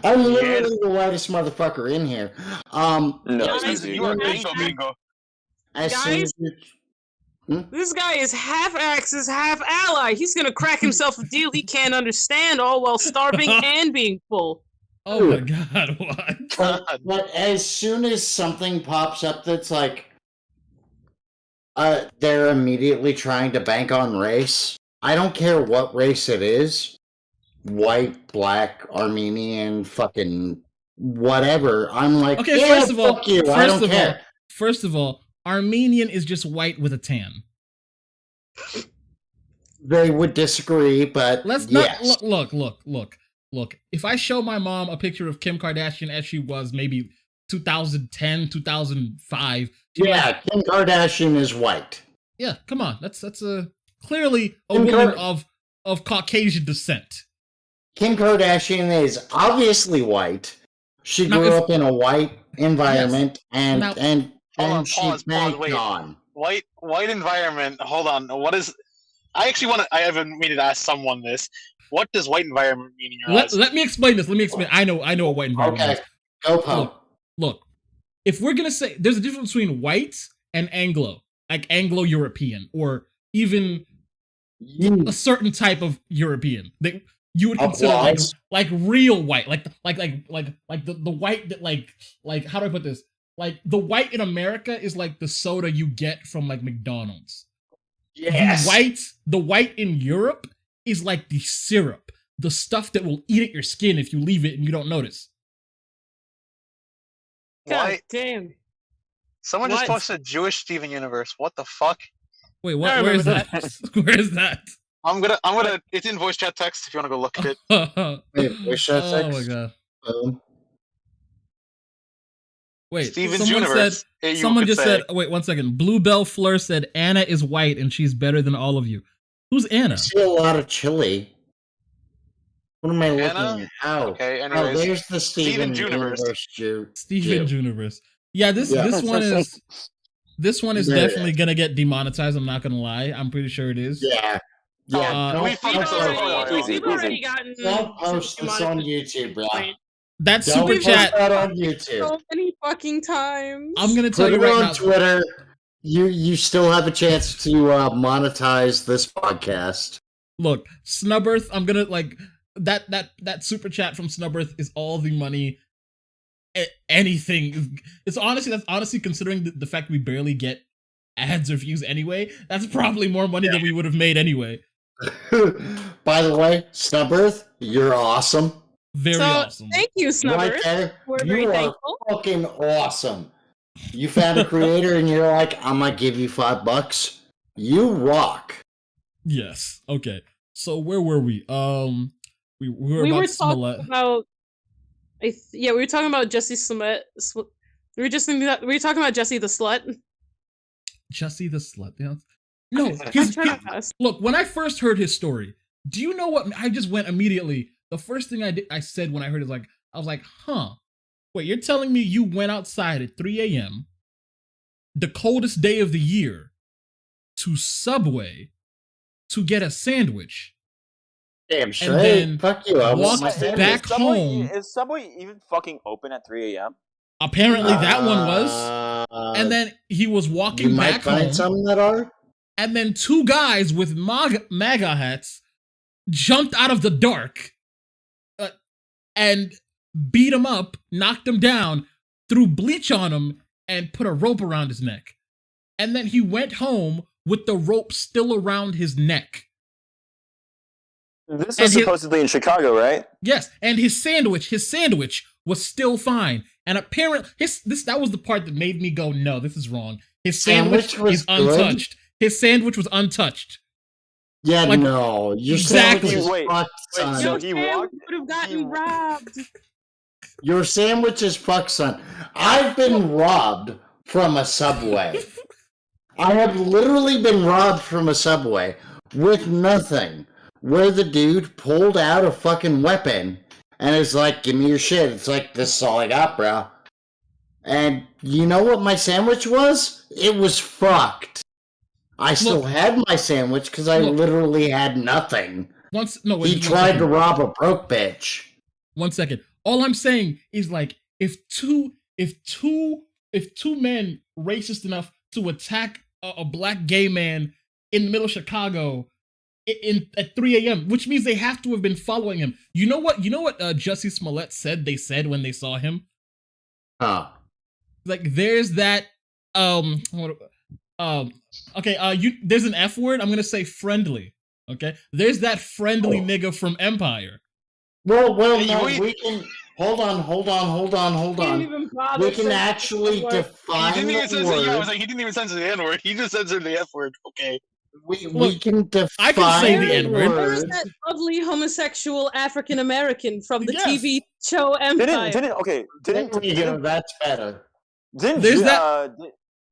I'm literally the whitest motherfucker in here. No, Guys, it's easy. You are Guys, bingo, bingo. As soon Guys? as you- This guy is half Axis, half ally. He's gonna crack himself a deal he can't understand, all while starving and being full. Oh my god, what? but as soon as something pops up that's like, they're immediately trying to bank on race. I don't care what race it is. White, black, Armenian, fucking whatever. I'm like, Okay, yeah, first of all, fuck you. I don't care. First of all, Armenian is just white with a tan. They would disagree, but Let's yes. not look. If I show my mom a picture of Kim Kardashian as she was maybe 2010, 2005, she'd be like, Yeah, Kim Kardashian is white. yeah, come on. That's a clearly a Kim woman Kar- of Caucasian descent. Kim Kardashian is obviously white. She Now, grew if- up in a white environment, and Now- Hold on, she pause, banked wait. on. White environment. Hold on. What is? I actually want to. I haven't meaning to ask someone this. What does white environment mean in your eyes? Let me explain this. I know a white environment. Okay, is. go Poe. Look, if we're gonna say there's a difference between white and Anglo, like Anglo-European, or even a certain type of European that you would consider Applause. like real white, like the white that like how do I put this? Like the white in America is like the soda you get from like McDonald's. Yes. The white in Europe is like the syrup, the stuff that will eat at your skin if you leave it and you don't notice. God White. damn. Someone just What? posted Jewish Steven Universe. What the fuck? Wait, I what? Where is remember that? Where is that? I'm gonna. It's in voice chat text if you want to go look at it. Wait, which oh that's my god! Poe? Wait, Steven's someone Universe. said. you Someone could just say. said. Wait, 1 second. Bluebell Fleur said Anna is white and she's better than all of you. Who's I Anna? see a lot of chili. What am I looking Anna? at? Oh, Okay, oh, anyways. there's the Steven Juniverse. Universe Jew. Steven Juniverse. Yeah, this one is There it definitely is. gonna get demonetized. I'm not gonna lie. I'm pretty sure it is. Yeah. Yeah. Uh, We've Easy. already gotten. Don't post this on YouTube, bro. That Don't super post chat. that on YouTube. So many fucking times. I'm gonna tell Put you it right on now. Twitter. You still have a chance to monetize this podcast. Look, Snubbirth. I'm gonna like that super chat from Snubbirth is all the money. Anything. That's honestly considering the fact we barely get ads or views anyway. That's probably more money than we would have made anyway. By the way, Snubbirth, you're awesome. Very awesome. Thank you, Snubbers. Right there, We're very you are thankful. fucking awesome. You found a creator and you're like, I'm gonna give you $5. You rock. Yes. Okay. So where were we? We were We about were Smollett. talking about. We were talking about Jesse Smollett. We were talking about Jesse the Slut. Jesse the Slut. Yeah. No, I'm trying to ask. look, when I first heard his story, do you know what I just went immediately? The first thing I said when I heard it was I was like, huh. Wait, you're telling me you went outside at 3 a.m., the coldest day of the year, to Subway to get a sandwich? Damn straight. then Fuck you. I walk want my back sandwich. home. Is Subway even fucking open at 3 a.m.? Apparently that one was. And then he was you walking might back find home. some that are. And then two guys with MAGA hats jumped out of the dark and beat him up, knocked him down, threw bleach on him, and put a rope around his neck. And then he went home with the rope still around his neck. This was supposedly in Chicago, right? Yes, and his sandwich was still fine. And apparently, that was the part that made me go, no, this is wrong. His sandwich was is untouched. good? His sandwich was untouched. Yeah, Like, no. Your exactly. sandwich is Wait, fucked, son. so he walked. Would have gotten robbed. Your sandwich is fucked, son. I've been robbed from a Subway. I have literally been robbed from a Subway with nothing. Where the dude pulled out a fucking weapon and is like, give me your shit. It's like, this is all I got, bro. And you know what my sandwich was? It was fucked. I still had my sandwich because I literally had nothing. He tried to rob a broke bitch. 1 second. All I'm saying is like if two men racist enough to attack a black gay man in the middle of Chicago at 3 a.m., which means they have to have been following him. You know what Jussie Smollett said they said when they saw him? Huh. Like there's that there's an F word. I'm gonna say friendly. Okay, there's that friendly nigga from Empire. Well, no, we can hold on. We can actually define He didn't even censor. word. Yeah, I was like, he didn't even censor the N word. He just censored the F word. Okay. We can define. I can say the N word. Where's that lovely homosexual African American from the Yes. TV show Empire? That's better.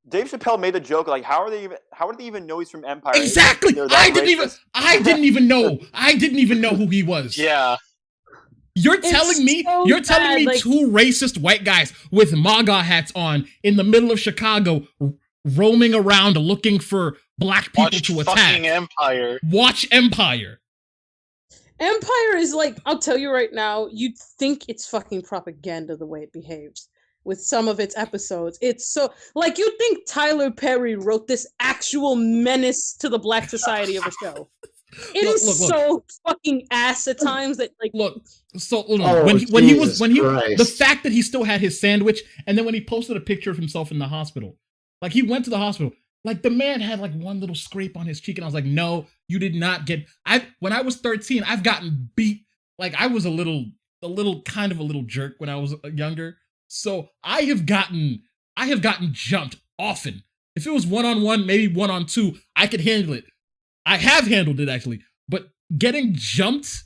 Dave Chappelle made the joke like, how did they even know he's from Empire? Exactly. I didn't even know who he was. Yeah. You're telling me like, two racist white guys with MAGA hats on in the middle of Chicago roaming around looking for black people to attack. Fucking Empire. Watch Empire. Empire is like, I'll tell you right now, you'd think it's fucking propaganda the way it behaves with some of its episodes. It's so, like, you'd think Tyler Perry wrote this actual menace to the black society of a show. It is so fucking ass at times that, like, the fact that he still had his sandwich, and then when he posted a picture of himself in the hospital, like he went to the hospital, like the man had like one little scrape on his cheek, and I was like, no, you did not get. When I was 13, I've gotten beat. Like I was a little jerk when I was younger, so I have gotten jumped often. If it was 1-on-1, maybe 1-on-2, I could handle it. I have handled it actually, but getting jumped,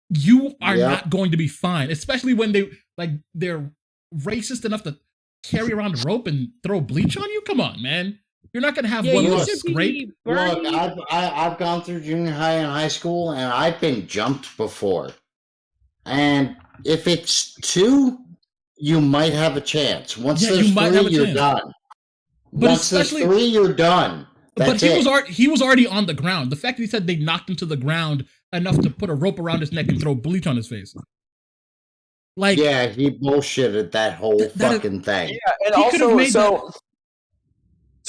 you are not going to be fine, especially when they're racist enough to carry around a rope and throw bleach on you. Come on, man, you're not gonna have one little scrape. Look, I've gone through junior high and high school, and I've been jumped before. And if it's 2, you might have a chance. Once Yeah, there's you might 3, have a you're chance. done. But Once there's especially- 3, you're done. That's But he was already on the ground. The fact that he said they knocked him to the ground enough to put a rope around his neck and throw bleach on his face. Like, yeah, he bullshitted that whole fucking thing. Yeah, and He could've also made so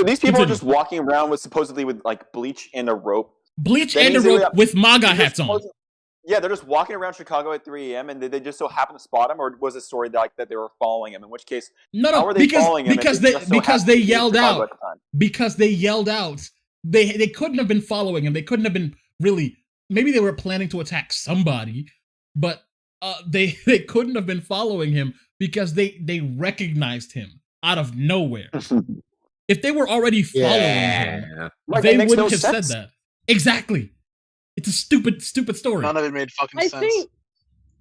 these people Continue. are just walking around with supposedly with like bleach and a rope. bleach That and a means they rope would- with MAGA They're hats just on. Yeah, they're just walking around Chicago at 3 a.m. and they just so happen to spot him, or was it a story that they were following him? In which case, No, how no, are they because following him? because if they just so because happened they to be in yelled Chicago out. at the time? Because they yelled out. They couldn't have been following him. They couldn't have been really. Maybe they were planning to attack somebody, but they couldn't have been following him because they recognized him out of nowhere. If they were already following him, Yeah. Right, they that makes wouldn't no have sense. said that. Exactly. It's a stupid story. None of it made fucking I sense. think,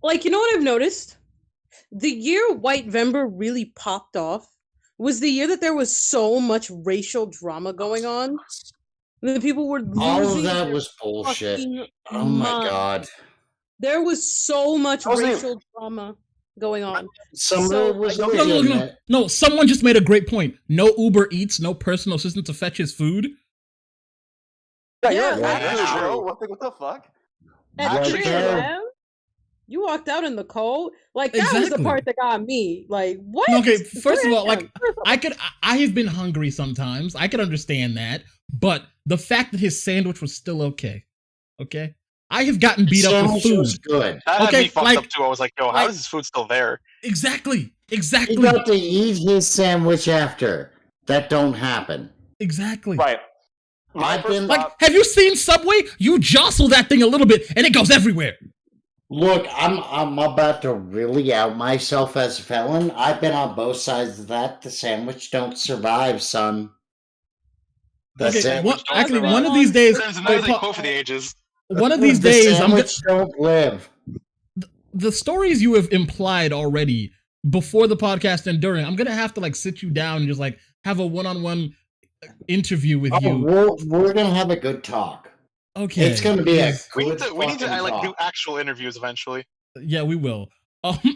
like, you know what I've noticed? The year Whitevember really popped off was the year that there was so much racial drama going on. The people were losing All of that their was bullshit. fucking Oh my mind. god. There was so much Wasn't it- racial drama going on. Some of So, it was like, legitimate. No, someone just made a great point. No Uber Eats, no personal assistant to fetch his food. Yeah, Yeah, you're that's right, bro. true. What the fuck? At Right 3 there. a.m., you walked out in the cold. Like, that was the Exactly. part that got me. Like, what? Okay, first of all, 3 a.m. like, I have been hungry sometimes. I can understand that, but the fact that his sandwich was still okay, I have gotten beat up with Sandwich food. was good. That Okay, had me fucked like- up too. I was like, yo, how like- is this food still there? Exactly. He got to eat his sandwich after. That don't happen. Exactly. Right. My I've first been- Like, thought- have you seen Subway? You jostle that thing a little bit, and it goes everywhere. Look, I'm about to really out myself as a felon. I've been on both sides of that. The sandwich don't survive, son. The Okay, sandwich don't actually, survive. one of these days, There's wait, another Pa- quote for the ages. one of these The days, I'm gonna. sandwich don't live. The stories you have implied already before the podcast and during, I'm gonna have to like sit you down and just like have a one-on-one interview with Oh, you. we're gonna have a good talk. Okay, It's gonna be a yes. We need good to fucking like do talk. actual interviews eventually. Yeah, we will.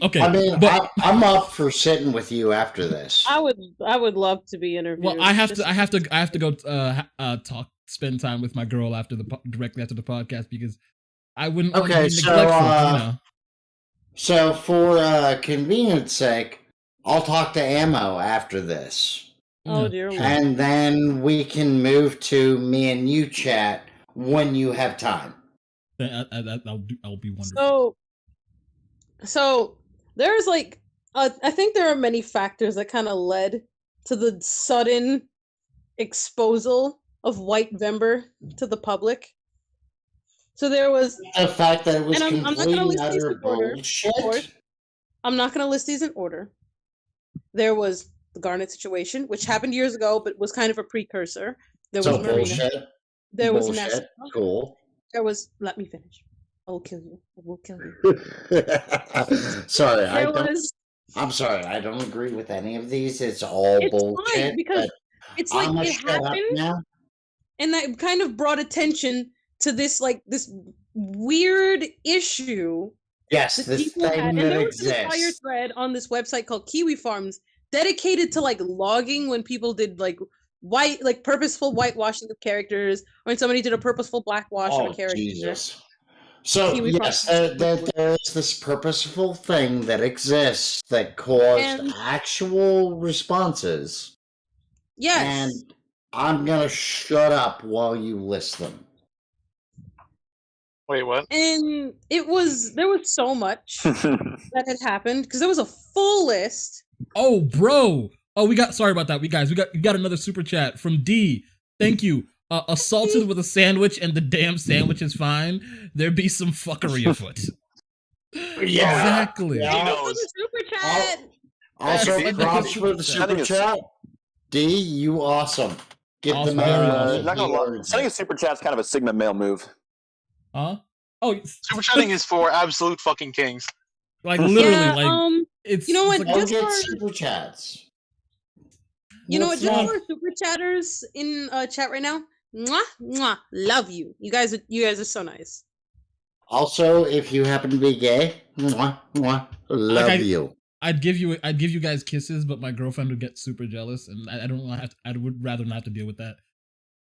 Okay, I mean, but I'm up for sitting with you after this. I would love to be interviewed. well, I have Just- to go spend time with my girl after directly after the podcast because I wouldn't want to Okay, be so, neglectful, you know. So for convenience sake, I'll talk to Ammo after this. Oh Yeah, dear sure. Lord. And then we can move to me and you chat when you have time. I'll be wonderful. So there's like I think there are many factors that kind of led to the sudden exposal of Whitevember to the public. So there was The fact that it was And I'm not gonna complete and list these utter in order, of bullshit. course. I'm not going to list these in order. There was the Garnet situation, which happened years ago, but was kind of a precursor. There was So Marina. bullshit. There was bullshit. Nessa. Cool. There was. Let me finish. I will kill you. I will kill you. Sorry, I'm I'm sorry. I don't agree with any of these. It's all It's bullshit. fine because but it's I'm like gonna it shut up happened, now. and that kind of brought attention to this weird issue Yes, that this people had. thing And that there was an entire exists. thread on this website called Kiwi Farms dedicated to logging when people did purposeful whitewashing of characters, or when somebody did a purposeful blackwash of Oh a character. Jesus! So Kiwi yes, Farms. there is this purposeful thing that exists that caused And- actual responses, Yes. and I'm gonna shut up while you list them. Wait, what? And there was so much that had happened because there was a full list. Oh, bro. Oh, sorry about that. We got another super chat from D. Thank you. Assaulted with a sandwich and the damn sandwich is fine. There be some fuckery afoot. Exactly. Yeah. He It knows. was a super chat. Also, Yes. props for the I super think it's- chat. D, you awesome. Give Awesome, them very a awesome. Not gonna lie, sending a super chat's kind of a Sigma male move. Huh? Oh, Super chatting is for absolute fucking kings. like literally, Yeah, like it's. you know it's what, like- Go just get for- super chats. You know what? What's Just wrong? for super chatters in chat right now. Mwah, mwah, love you. You guys are so nice. Also, if you happen to be gay, mwah, mwah, love you. I'd give you guys kisses, but my girlfriend would get super jealous, and I don't want to have to, I would rather not have to deal with that.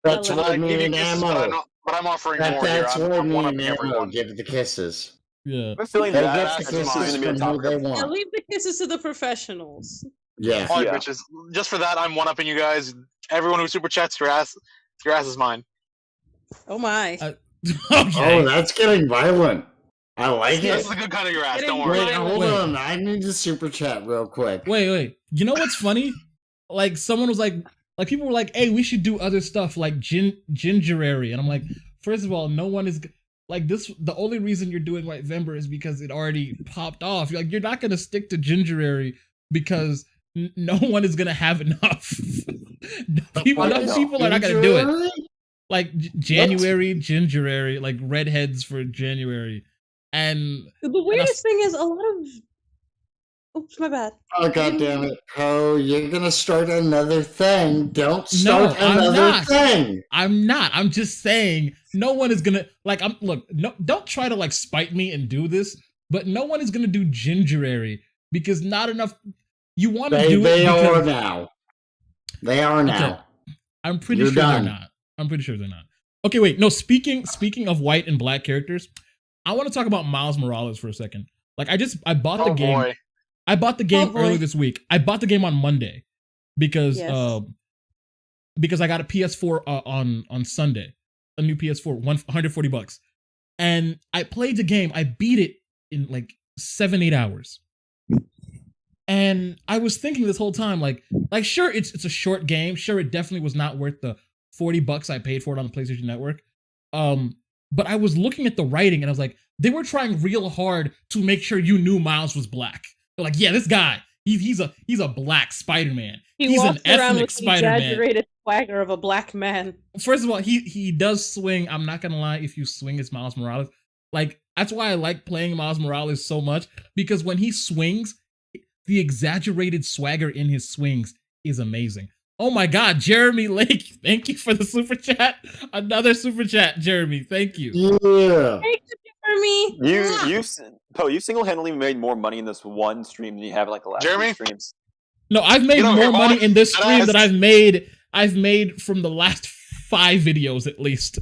That's Well, why I give me you and kisses, Ammo. but I'm offering more here. That's why I'm me one and upping Ammo everyone. give the kisses. Yeah. I'm feeling They that get that's the just kisses going to be a from who topic they of Now want. leave the kisses to the professionals. Yeah. All right, Yeah. bitches. Just for that, I'm one upping you guys. Everyone who super chats, your ass is mine. Oh my. Okay. Oh, that's getting violent. I like This it. is a good kind of your ass. Get Don't in worry. line. Wait, hold Wait. on. I need to super chat real quick. Wait. You know what's funny? Like someone was like people were like, "Hey, we should do other stuff like gingerary," and I'm like, first of all, no one is like this. The only reason you're doing Whitevember is because it already popped off. You're not gonna stick to gingerary because no one is gonna have enough. What Enough is people are not gonna do it. gingerary? Like January, gingerary, like redheads for January, and The weirdest thing is a lot of. Oops, my bad. Oh, God damn it. Oh, you're going to start another thing. Don't start I'm another not. thing. I'm not. I'm just saying no one is gonna like. No. Don't try to like spite me and do this. But no one is gonna do gingerary because not enough. You want to do it. They because, are now. They are now. Okay. I'm pretty You're sure done. they're not. I'm pretty sure they're not. Okay, wait. No. Speaking of white and black characters, I want to talk about Miles Morales for a second. Like I bought the game. Boy. I bought the game Oh, boy. earlier this week. I bought the game on Monday because Yes. because I got a PS4 on Sunday, a new PS4, $140, and I played the game. I beat it in like 7-8 hours, and I was thinking this whole time, like sure it's a short game. Sure, it definitely was not worth the $40 I paid for it on the PlayStation Network. But I was looking at the writing and I was like, they were trying real hard to make sure you knew Miles was black. They're like, yeah, this guy, he's a black Spider-Man. He's an walks around ethnic with the Spider-Man. exaggerated swagger of a black man. First of all, he does swing. I'm not gonna lie, if you swing as Miles Morales, like that's why I like playing Miles Morales so much, because when he swings, the exaggerated swagger in his swings is amazing. Oh my God, Jeremy Lake, thank you for the super chat. Another super chat, Jeremy. Thank you. Yeah. Thank you for me. You single-handedly made more money in this one stream than you have like the last Jeremy? 2 streams. No, I've made You know, more hey, money Mark, in this that stream ass- than I've made from the last 5 videos at least.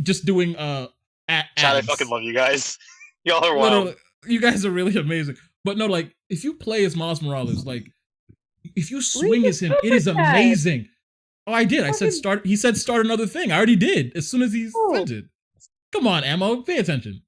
Just doing Chad, I ads. fucking love you guys. Y'all are wild. Literally, you guys are really amazing. But no, like if you play as Miles Morales, like if you swing the as him, it is super chat. amazing. Oh, I did. I said Fucking- start. He said start another thing. I already did as soon as he Oh. sent it. Come on, Ammo, pay attention.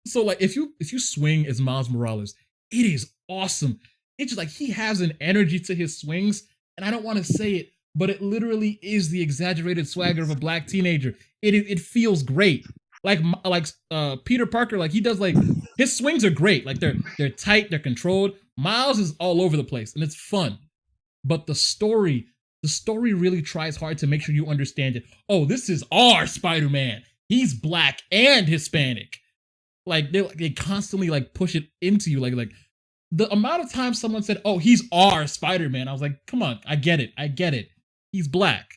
So like if you swing as Miles Morales, it is awesome. It's just like he has an energy to his swings, and I don't want to say it, but it literally is the exaggerated swagger of a black teenager. It feels great. Like Peter Parker, like he does, like his swings are great. Like they're tight, they're controlled. Miles is all over the place, and it's fun. But the story really tries hard to make sure you understand it. Oh, this is our Spider-Man. He's black and Hispanic. Like they constantly like push it into you. Like the amount of times someone said, "Oh, he's our Spider-Man," I was like, "Come on, I get it. He's black.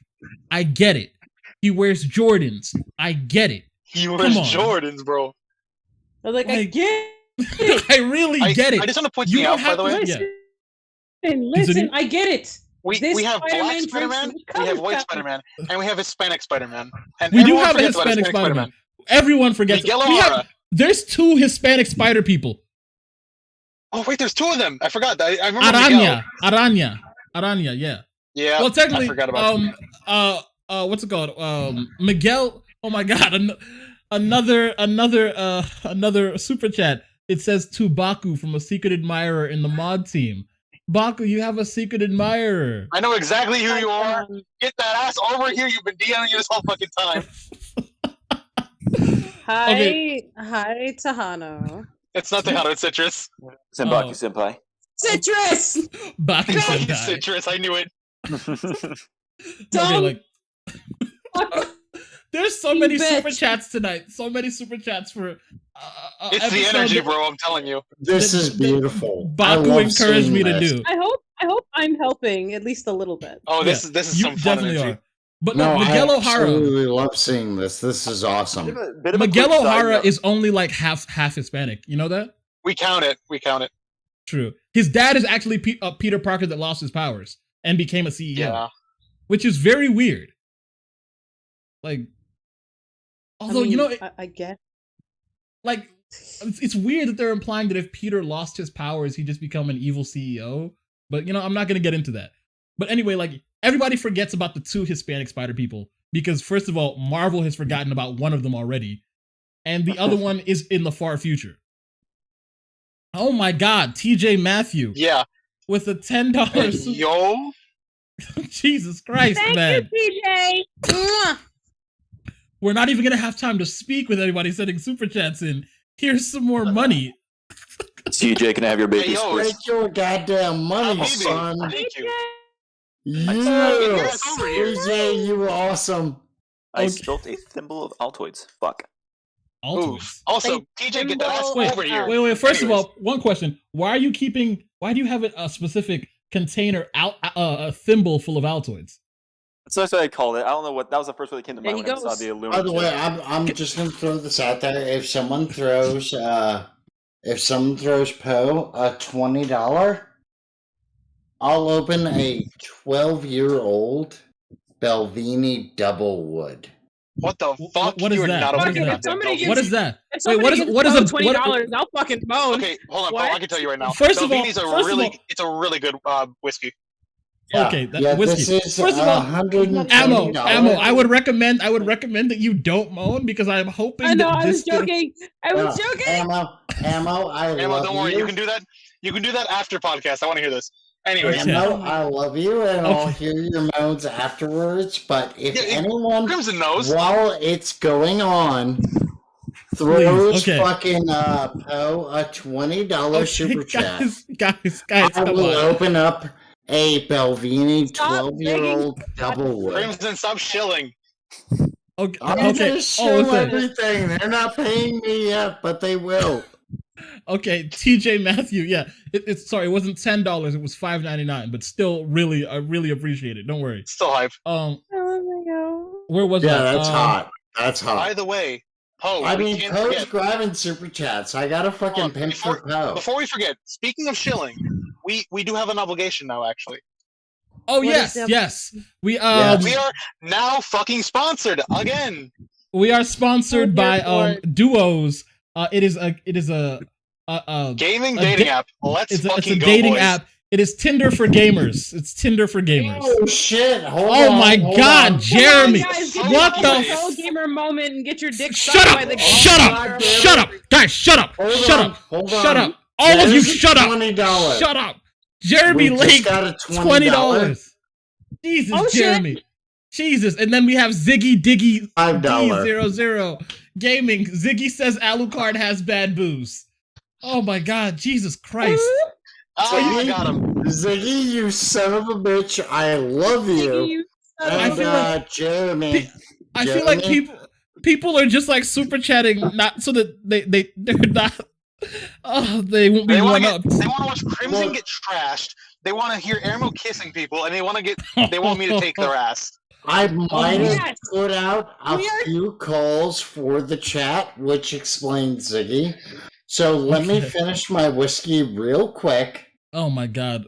I get it. He wears Jordans. I get it. He Come wears on. Jordans, bro. I was like, I Like- get I really get it. I just want to point You something don't out, by have the to- way. yeah. Listen, Continue. I get it. We This have black Spider-Man drinks Spider-Man, from we have the white color Spider-Man, and we have Hispanic Spider-Man. And We do everyone have a forgets about Hispanic Spider-Man. Everyone forgets. Miguel We have- O'Hara. There's 2 Hispanic Spider people. Oh wait, there's 2 of them. I forgot. I remember Miguel. Aranya, yeah. Yeah. Well, technically, I forgot about him. what's it called? Miguel. Oh my God, another super chat. It says to Baku from a secret admirer in the mod team. Baku, you have a secret admirer. I know exactly who you are. Get that ass over here. You've been DMing you this whole fucking time. Hi, Okay. hi, Tahano. It's not the Hunter Citrus. Senbaku Oh. senpai. Citrus. Baku God, said you that. Citrus. I knew it. Okay, Dumb. like there's so many bitch. super chats tonight. So many super chats for. It's the episode energy, that bro. I'm telling you. This that- is beautiful. Baku I love encouraged seeing me to this. do. I hope I'm helping at least a little bit. Oh, this is You some fun definitely energy. are. But No, look, I Miguel O'Hara. absolutely love seeing this. This is awesome. Bit of a Miguel quick side O'Hara note. is only like half Hispanic. You know that? We count it. True. His dad is actually Peter Parker that lost his powers and became a CEO. Yeah. Which is very weird. Like, although, you know, I get. like, it's weird that they're implying that if Peter lost his powers, he'd just become an evil CEO. But, you know, I'm not going to get into that. But anyway, like, everybody forgets about the 2 Hispanic spider people. Because, first of all, Marvel has forgotten about one of them already. And the other one is in the far future. Oh my God, TJ Matthew. Yeah. With a $10 super. Yo. Jesus Christ, Thank man. you, TJ. We're not even going to have time to speak with anybody sending super chats in. Here's some more money. CJ, can I have your baby? Hey, yo, please? Take your goddamn money, Baby. son. Thank you. Yes, over here. CJ, you were awesome. I Okay. spilt a thimble of Altoids. Fuck. Altoids. Also, TJ, get that ass Wait, over here. wait. First Anyways. of all, one question: why do you have a specific container a thimble full of Altoids? That's what I called it. I don't know what that was the first word that came to There mind he when I saw goes. the aluminum. By the way, I'm just gonna throw this out there. If someone throws Poe a $20, I'll open a 12-year-old Belvini double wood. What the fuck? What is You are that? not What opening is that that? damn Somebody Belvini. What is that? If Wait, somebody what is a $20? I'll fucking moan. Okay, hold on, What? Paul. I can tell you right now. First of all- Belvini's first of all- it's a really good whiskey. Okay, whiskey. This is First of all, $120. Ammo. I would recommend that you don't moan because I'm hoping I know. that I was this joking. I was joking. Ammo, I Emma, love don't worry. you. You can do that. You can do that after podcast. I want to hear this. Anyways, Okay. Ammo, I love you, and I'll Okay. hear your moans afterwards. But if Yeah, anyone, Crimson knows. while it's going on, throws okay. fucking Poe a $20 super chat, guys, I come will on. open up a Belvini Stop 12-year-old double wood. Crimson, stop shilling. Okay, I'm okay. just showing listen. everything. They're not paying me yet, but they will. Okay, TJ Matthew. Yeah, it's sorry, it wasn't $10. It was $5.99, but still, I really appreciate it. Don't worry. Still hype. Where was Yeah, I? that's hot. That's By hot. the way, Poe, I we mean, can't Poe's forget. grabbing super chats. I gotta fucking Hold on, pimp for Poe. Before we forget, speaking of shilling, we do have an obligation now. Actually, Oh What yes, is that? yes. We Yes. we are now fucking sponsored again. we are sponsored Oh, by dear Duos. It is a Gaming A dating da- app. Let's it's fucking a go, dating boys. app. It is Tinder for gamers. It's Tinder for gamers. Oh shit! Hold Oh on, my hold God, on. Jeremy! Come on, guys, get What your the pro gamer moment and get your dick Shut sucked up! by the Shut gamer. up! Shut up! Guys, shut up! Hold Shut on, up! hold Shut on. up! All of you, There's shut up! $20. Shut up! Jeremy We just Lake, got a $20. Jesus, Oh, shit. Jeremy. Jesus, and then we have Ziggy Diggy $5. D00 Gaming. Ziggy says Alucard has bad booze. Oh my God, Jesus Christ. Oh, I got him. Ziggy, you son of a bitch! I love you. You son I of a And feel like- Jeremy, I feel like Jeremy? people are just like super chatting, not so that they're not. Oh, they won't be They one want up. to watch Crimson Look. get trashed. They want to hear Ermo kissing people, and they want me to take their ass. I might have Yes. put out a We are- few calls for the chat, which explains Ziggy. So let me Okay. finish my whiskey real quick. Oh my God,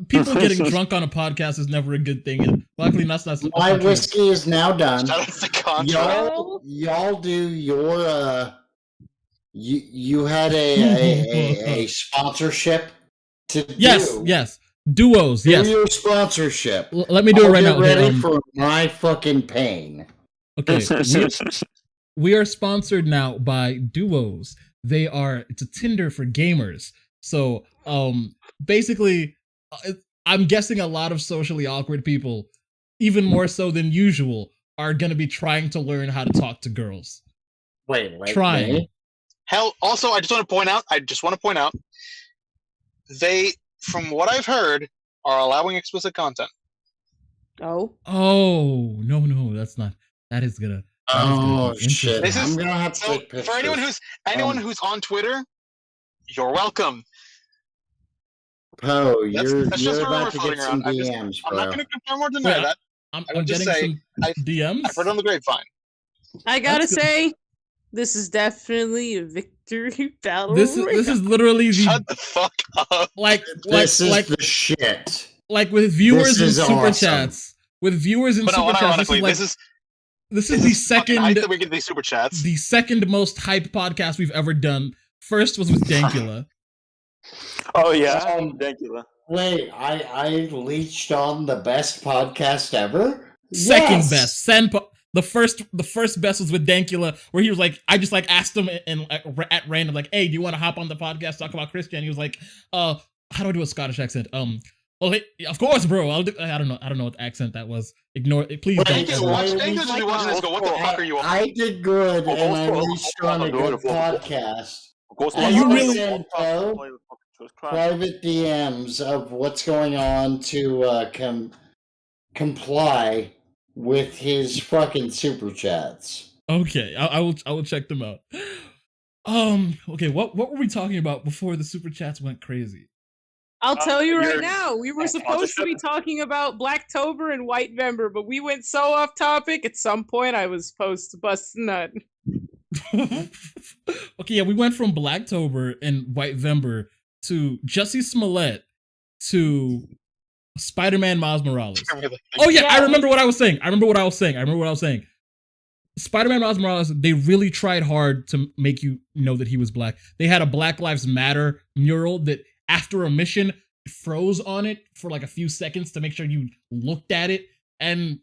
people getting drunk on a podcast is never a good thing. And luckily, that's not. My whiskey is now done. Shout out to Contra. Y'all do your you had a sponsorship to Yes, do. yes. Duos, Do yes. your sponsorship. Let me do it I'll right get now. ready Okay, for my fucking pain. okay. We are sponsored now by Duos. It's a Tinder for gamers. So, basically, I'm guessing a lot of socially awkward people, even more so than usual, are gonna be trying to learn how to talk to girls. Wait, Trying. me? Hell, also, I just want to point out, they, from what I've heard, are allowing explicit content. Oh. Oh no, that's not. That is gonna. Oh be shit! This is- I'm gonna have to So, take pictures. for anyone who's on Twitter, you're welcome. Poe, That's you're just a rumor about to floating get some around. DMs, I'm bro. not going to confirm or deny Wait, that. I'm would just getting say, some DMs. I've heard on the grapevine. I gotta That's good. say, this is definitely a victory battle. This is literally Shut the the fuck up. This is the shit. like with viewers This and is super awesome. chats. With viewers and But no, super chats, unironically, this is the fucking hype second that we get these super chats. the second most hype podcast we've ever done. First was with Dankula. Oh yeah, Dankula. Wait, I leached on the best podcast ever? Second Yes! best. The first best was with Dankula, where he was like, I just like asked him at random, like, hey, do you want to hop on the podcast talk about Christian? He was like, how do I do a Scottish accent? Well, hey, of course, bro. I don't know what accent that was. Ignore it, please. Thank Don't. you. Watching this and go, what the fuck are you on? I did good, and I leached on a good podcast. You really sent private DMs of what's going on to comply with his fucking super chats. Okay, I will check them out. Okay, what were we talking about before the super chats went crazy? I'll tell you right now, we were supposed to be talking about Blacktober and Whitevember, but we went so off topic. At some point, I was supposed to bust a nut. Okay, yeah, we went from Blacktober and Whitevember to Jussie Smollett to Spider-Man Miles Morales. Oh yeah, I remember what I was saying. Spider-Man Miles Morales, they really tried hard to make you know that he was black. They had a Black Lives Matter mural that after a mission froze on it for like a few seconds to make sure you looked at it. And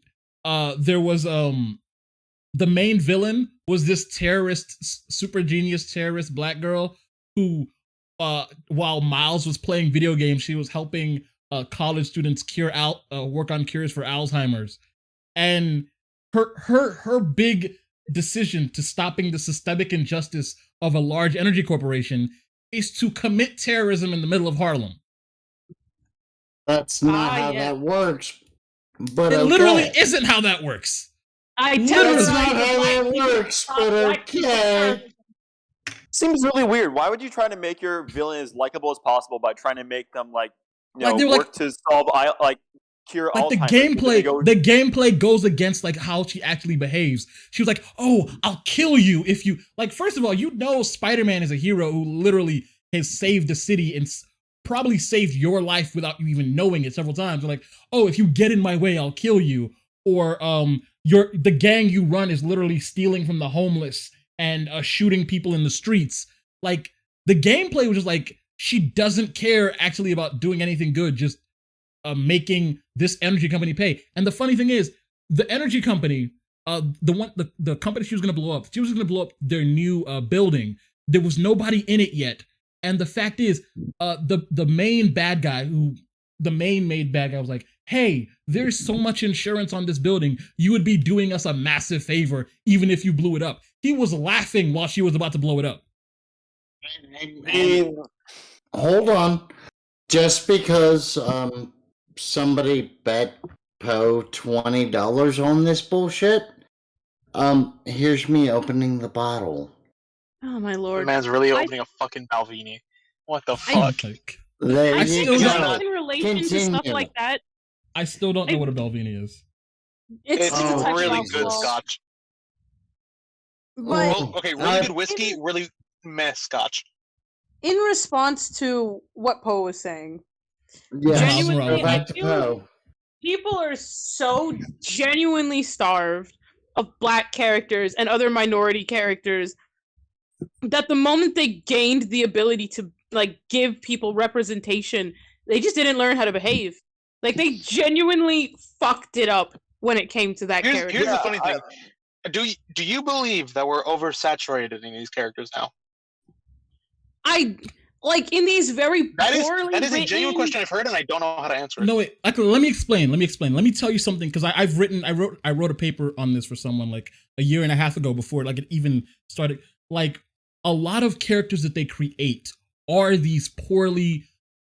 there was the main villain was this terrorist, super genius terrorist black girl who while Miles was playing video games, she was helping college students work on cures for Alzheimer's. And her big decision to stopping the systemic injustice of a large energy corporation is to commit terrorism in the middle of Harlem. That's not how that works. But it literally isn't how that works. That's not how that works, but okay. Seems really weird. Why would you try to make your villain as likable as possible by trying to make them work to solve cure Alzheimer's? The gameplay goes against how she actually behaves. She was like, "Oh, I'll kill you if you First of all, Spider-Man is a hero who literally has saved the city and probably saved your life without you even knowing it several times. They're like, "Oh, if you get in my way, I'll kill you." Or the gang you run is literally stealing from the homeless and shooting people in the streets. The gameplay was just she doesn't care actually about doing anything good, just making this energy company pay. And the funny thing is, the energy company, the company she was going to blow up their new building. There was nobody in it yet. And the fact is, the main bad guy was like, "Hey, there's so much insurance on this building. You would be doing us a massive favor even if you blew it up." He was laughing while she was about to blow it up. Hold on. Just because somebody bet Poe $20 on this bullshit, here's me opening the bottle. Oh my lord. The man's really opening a fucking Balvenie. What the fuck? I still don't in relation to stuff like that. I still don't know what a Balvenie is. It's really good scotch. But, really good whiskey, really meh scotch. In response to what Poe was saying, genuinely, back to Poe. People are so genuinely starved of black characters and other minority characters that the moment they gained the ability to give people representation, they just didn't learn how to behave. They genuinely fucked it up when it came to that character. Here's the funny thing. Do you believe that we're oversaturated in these characters now? In these very poorly that is a genuine question I've heard, and I don't know how to answer it. No, wait. Let me explain. Let me tell you something, because I wrote a paper on this for someone a year and a half ago before it even started. A lot of characters that they create are these poorly.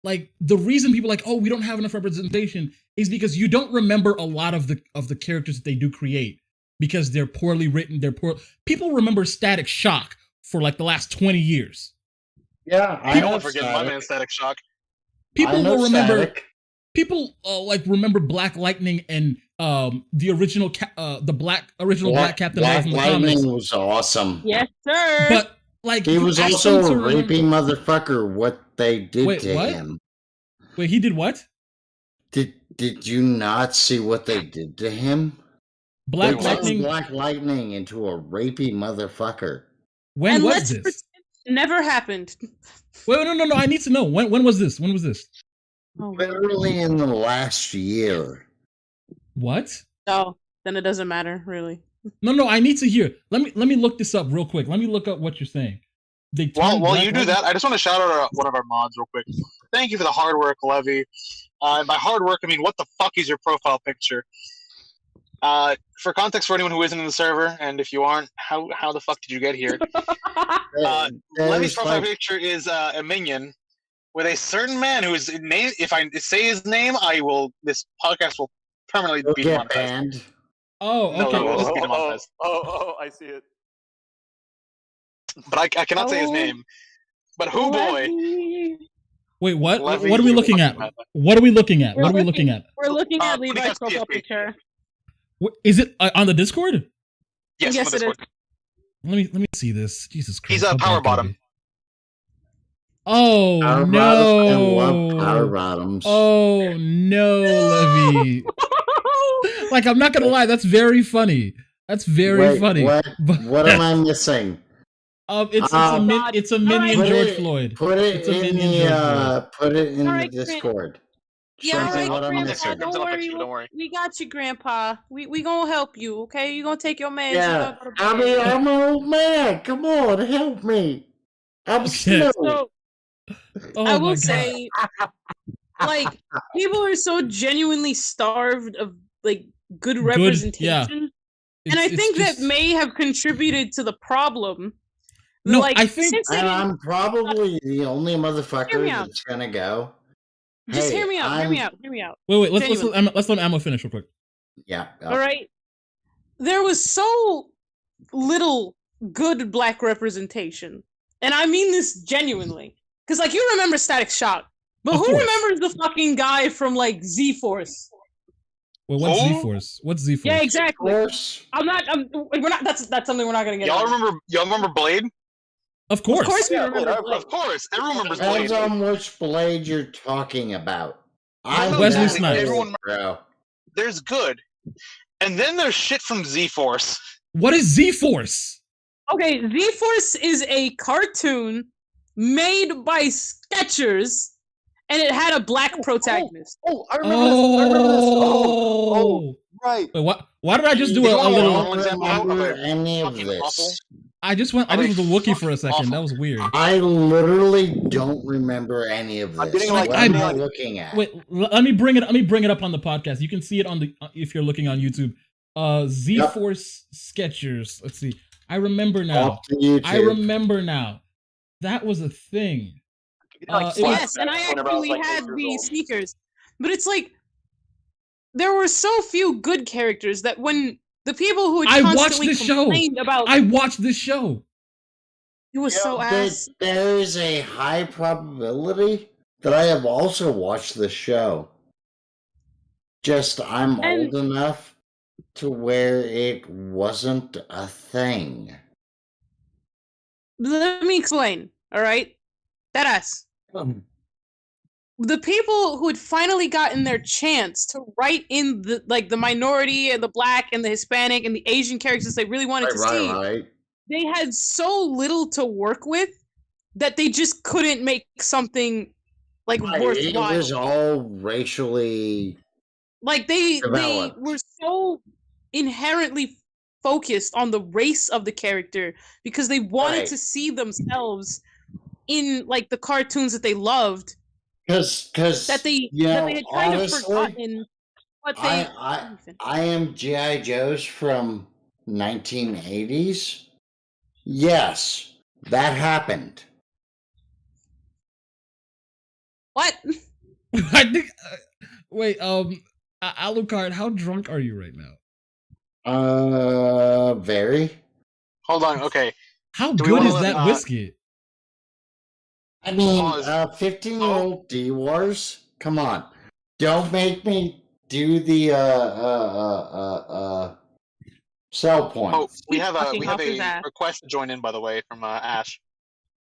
The reason people oh, we don't have enough representation is because you don't remember a lot of the characters that they do create because they're poorly written. People remember Static Shock for the last 20 years. Yeah, I don't forget my man Static Shock. People will remember. Static. People remember Black Lightning and the original Black Captain Marvel from the Lightning comics. was awesome. Yes, sir. But like He was ask also them a to remember- rapey motherfucker. What they did Wait, to what? him. Wait, he did what? Did you not see what they did to him? Black They Lightning. turned Black Lightning into a rapey motherfucker. When and was let's this? pretend it never happened. Wait, no. I need to know. When was this? When was this? Oh, Literally in the last year. What? no, then it doesn't matter, really. No. I need to hear. Let me look this up real quick. Let me look up what you're saying. They While turned Black you do Lightning- that, I just want to shout out one of our mods real quick. Thank you for the hard work, Levy. By hard work, I mean, what the fuck is your profile picture? For context, for anyone who isn't in the server, and if you aren't, how the fuck did you get here? Levy's There's profile like, picture is a minion with a certain man whose name, if I say his name, this podcast will permanently you'll be get demonetized. banned. Oh, No, okay. no, we'll just be demonetized. I see it. But I cannot say his Oh. name. But who boy? Levy. Wait, what? Levy, What are we you're looking at? fucking bad. What are we looking at? We're What are we looking- looking at? We're looking at Pretty Levi's much profile PSP. picture. Is it on the Discord? Yes, Yes, on the it is. Discord. Let me see this. Jesus Christ. He's a how bad power could it bottom. be? Oh Power no! bottoms, I love power bottoms. Oh no, Levy! Like, I'm not gonna lie, that's very funny. That's very Wait, funny. What, But what am I missing? it's Oh, it's a God. minion Alright. George Floyd. Put it It's a in minion George Floyd. the put it in the Alright, Discord. Yeah, Show all me right, what I'm Grandpa, missing. don't I'll worry. picture, don't worry. We got you, Grandpa. We gonna help you, okay? You gonna take your meds. you Yeah, gonna go to I mean, bed. I'm an old man. Come on, help me. I'm Okay. slow. So, Oh I my will God. say, like, people are so genuinely starved of, like, good representation. And I It's think just- that may have contributed to the problem. No, like, I think- since they And didn't- I'm probably the only Hear motherfucker me out. that's gonna go. just hey, hear me out. Hear I'm- me out. Hear me out. Wait. Let's Genuinely. let Emma finish real quick. Yeah. All right. There was so little good black representation. And I mean this genuinely. Because, like, you remember Static Shock. But Of who course. remembers the fucking guy from, like, Z-Force? Wait, what's Who? Z-Force? What's Z-Force? Yeah, Of exactly. course. We're not, that's something we're not going to get Y'all into. remember Blade? Of course. Of course we Yeah, remember Blade, Blade. Of course, everyone remembers Blade. Depends on which blade you're talking about. I'm Wesley that Snipes. old, bro. There's good, and then there's shit from Z-Force. What is Z-Force? Okay, Z-Force is a cartoon made by Skechers, and it had a black protagonist. Oh, I remember this. I remember this. Oh, Right. Wait, what? Why did I just do You a want little? one I don't example of remember a any of fucking this. awful- I just went Are with they the Wookiee for a fucking second. awful? That was weird. I literally don't remember any of I'm this. getting, like, what I'm- am I looking at? Wait, let me bring it up on the podcast. You can see it on the if you're looking on YouTube. Z-Force Skechers. Let's see. I remember now. Off to YouTube. I remember now. That was a thing. it was- Yes, and I actually had the sneakers. But it's like, there were so few good characters that when the people who I had watched constantly this show. complained about I watched this show. it was so ass. There's a high probability that I have also watched this show. Just I'm And- old enough to where it wasn't a thing. Let me explain, alright? That ass. The people who had finally gotten their chance to write in the minority and the black and the Hispanic and the Asian characters they really wanted to see, Right. they had so little to work with that they just couldn't make something like It worthwhile. was all racially. Like they developed. were so inherently focused on the race of the character because they wanted Right. to see themselves in like the cartoons that they loved Because that they you that know, they had kind honestly, of forgotten what they I am G.I. Joe's from 1980s. Yes, that happened. what? I think. Wait, Alucard, how drunk are you right now? Very. Hold on, okay. How Do we good wanna is let, that uh, whiskey? I mean, Pause. 15-year-old D-Wars? Come on. Don't make me do the sell Oh, points. we have Fucking off his a ass. request to join in, by the way, from Ash.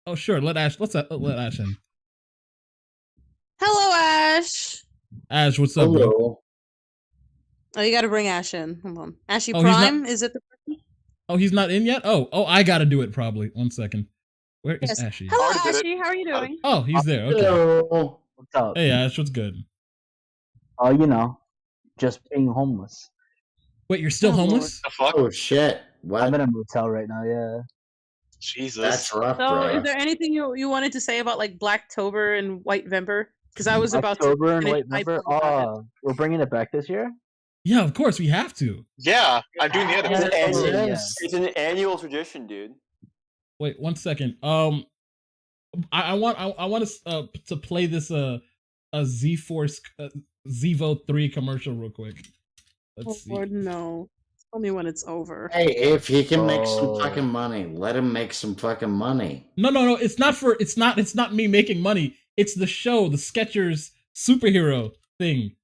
Oh sure, let Ash in. Hello, Ash. Ash, what's up, bro? Hello. Oh, you got to bring Ash in. Hold on. Ashy Oh, he's not- Prime? Is it the person? Oh, he's not in yet? Oh, I gotta do it probably. 1 second. Where is Yes. Ashy? Hello, Already did it. Ashy. How are you doing? Oh, he's there. Okay. Hello. What's up? Hey Ash, what's good? Oh, you know, just being homeless. Wait, you're still Oh, Lord. homeless? The fuck? Oh shit! I'm What? in a motel right now. Yeah. Jesus. That's rough, So, bro. is there anything you wanted to say about like Blacktober and Whitevember? Because I was about to October and finish my Whitevember. point about it. Oh, we're bringing it back this year. Yeah, of course we have to. Yeah, I'm doing the It's edit. an, annual, Yes. it's an annual tradition, dude. Wait 1 second. I want to play this a Z-Force Zevo 3 commercial real quick. Let's see. Lord, no. Tell me when it's over. Hey, if he can make some Oh. fucking money, let him make some fucking money. No. It's not me making money. It's the show, the Skechers superhero thing.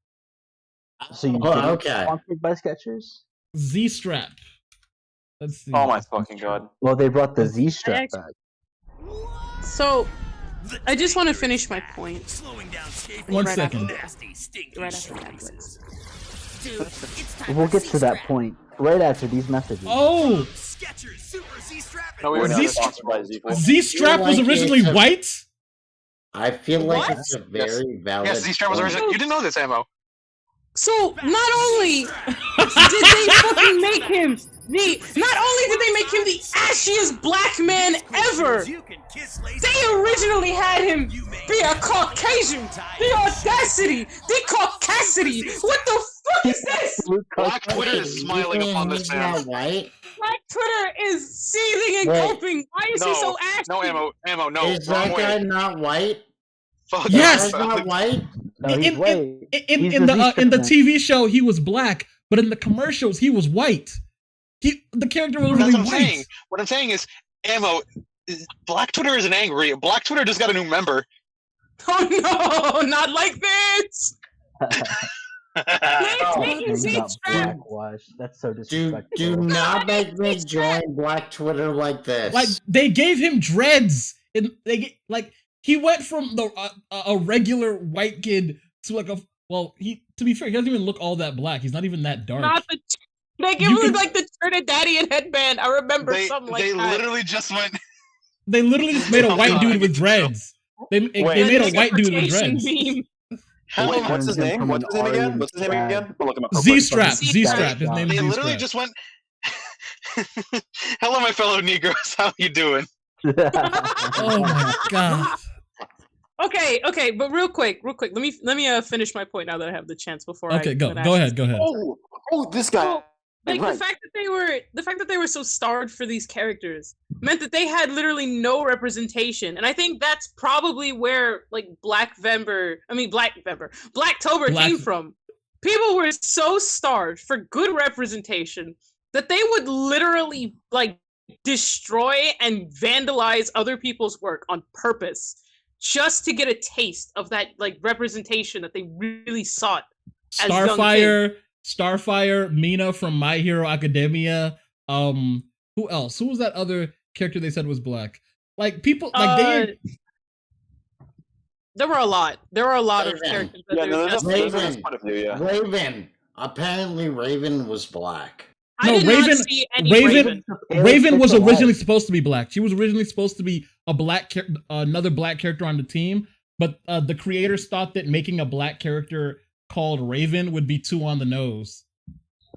So you Oh, didn't okay. sponsored by Skechers? Z-Strap. Let's see. Oh my fucking god. Well, they brought the Z I strap actually- back. So, I just want to finish my point. 1 right second. Right after that, please. We'll get to that point right after these messages. Oh, No, we We're were not Z- sponsored by Z4. Z-Strap was like originally it's a- white. I feel like What? it's a very valid. Yes, Z-Strap was point. original. You didn't know this, Ammo. So, not only did they fucking make him not only did they make him the ashiest black man ever, they originally had him be a Caucasian. The audacity, the caucasity. What the fuck is this? Black Twitter is smiling upon this He's man. not white. Black Twitter is seething and Wait. coping. Why is he so ashy? No, Ammo, no. Is Wrong that way. guy not white? Fuck Yes! That guy's not white. No, he's in, white. in He's the Z-Strap in the man. TV show he was black, but in the commercials he was white. The character was That's really what I'm white. saying. What I'm saying is, Ammo, Black Twitter isn't angry. Black Twitter just got a new member. Oh no, not like this! Oh, Making man, Z got strap. blackwash. That's so Do disrespectful. not make me join Black Twitter like this. Like they gave him dreads, and he went from a regular white kid to like he, to be fair, he doesn't even look all that black. He's not even that dark. Not the. They give You him can- like the Trinidadian headband. I remember They something like that. literally just went. They literally just made a Oh, white God. dude with dreads. They Wait. made a white dude with Interpretation dreads. beam. Wait, what's his Turns him name? from What's an his name again? Aryan What's his name dad. again? I'll look him up real quick. Z-Strap. Z-Strap. Z-Strap. His name They is literally Z-Strap. just went. Hello, my fellow Negroes. How you doing? Oh my god. Okay, but real quick. Let me finish my point now that I have the chance before. Okay, go let Ash ahead. Go ahead. Oh, this guy. So, like Right. the fact that they were so starved for these characters meant that they had literally no representation, and I think that's probably where like Blacktober came from. People were so starved for good representation that they would literally like destroy and vandalize other people's work on purpose just to get a taste of that like representation that they really sought. as young Starfire, Mina from My Hero Academia. Who else? Who was that other character they said was black? Like people, like There were a lot. There were a lot of Raven. characters that Yeah, they no, were there's just. Raven. quite a few, yeah. Raven. Apparently, Raven was black. I No, did Raven- not see any Raven- Raven. Raven was Alive. originally supposed to be black. She was originally supposed to be a another black character on the team, but the creators thought that making a black character called Raven would be too on the nose.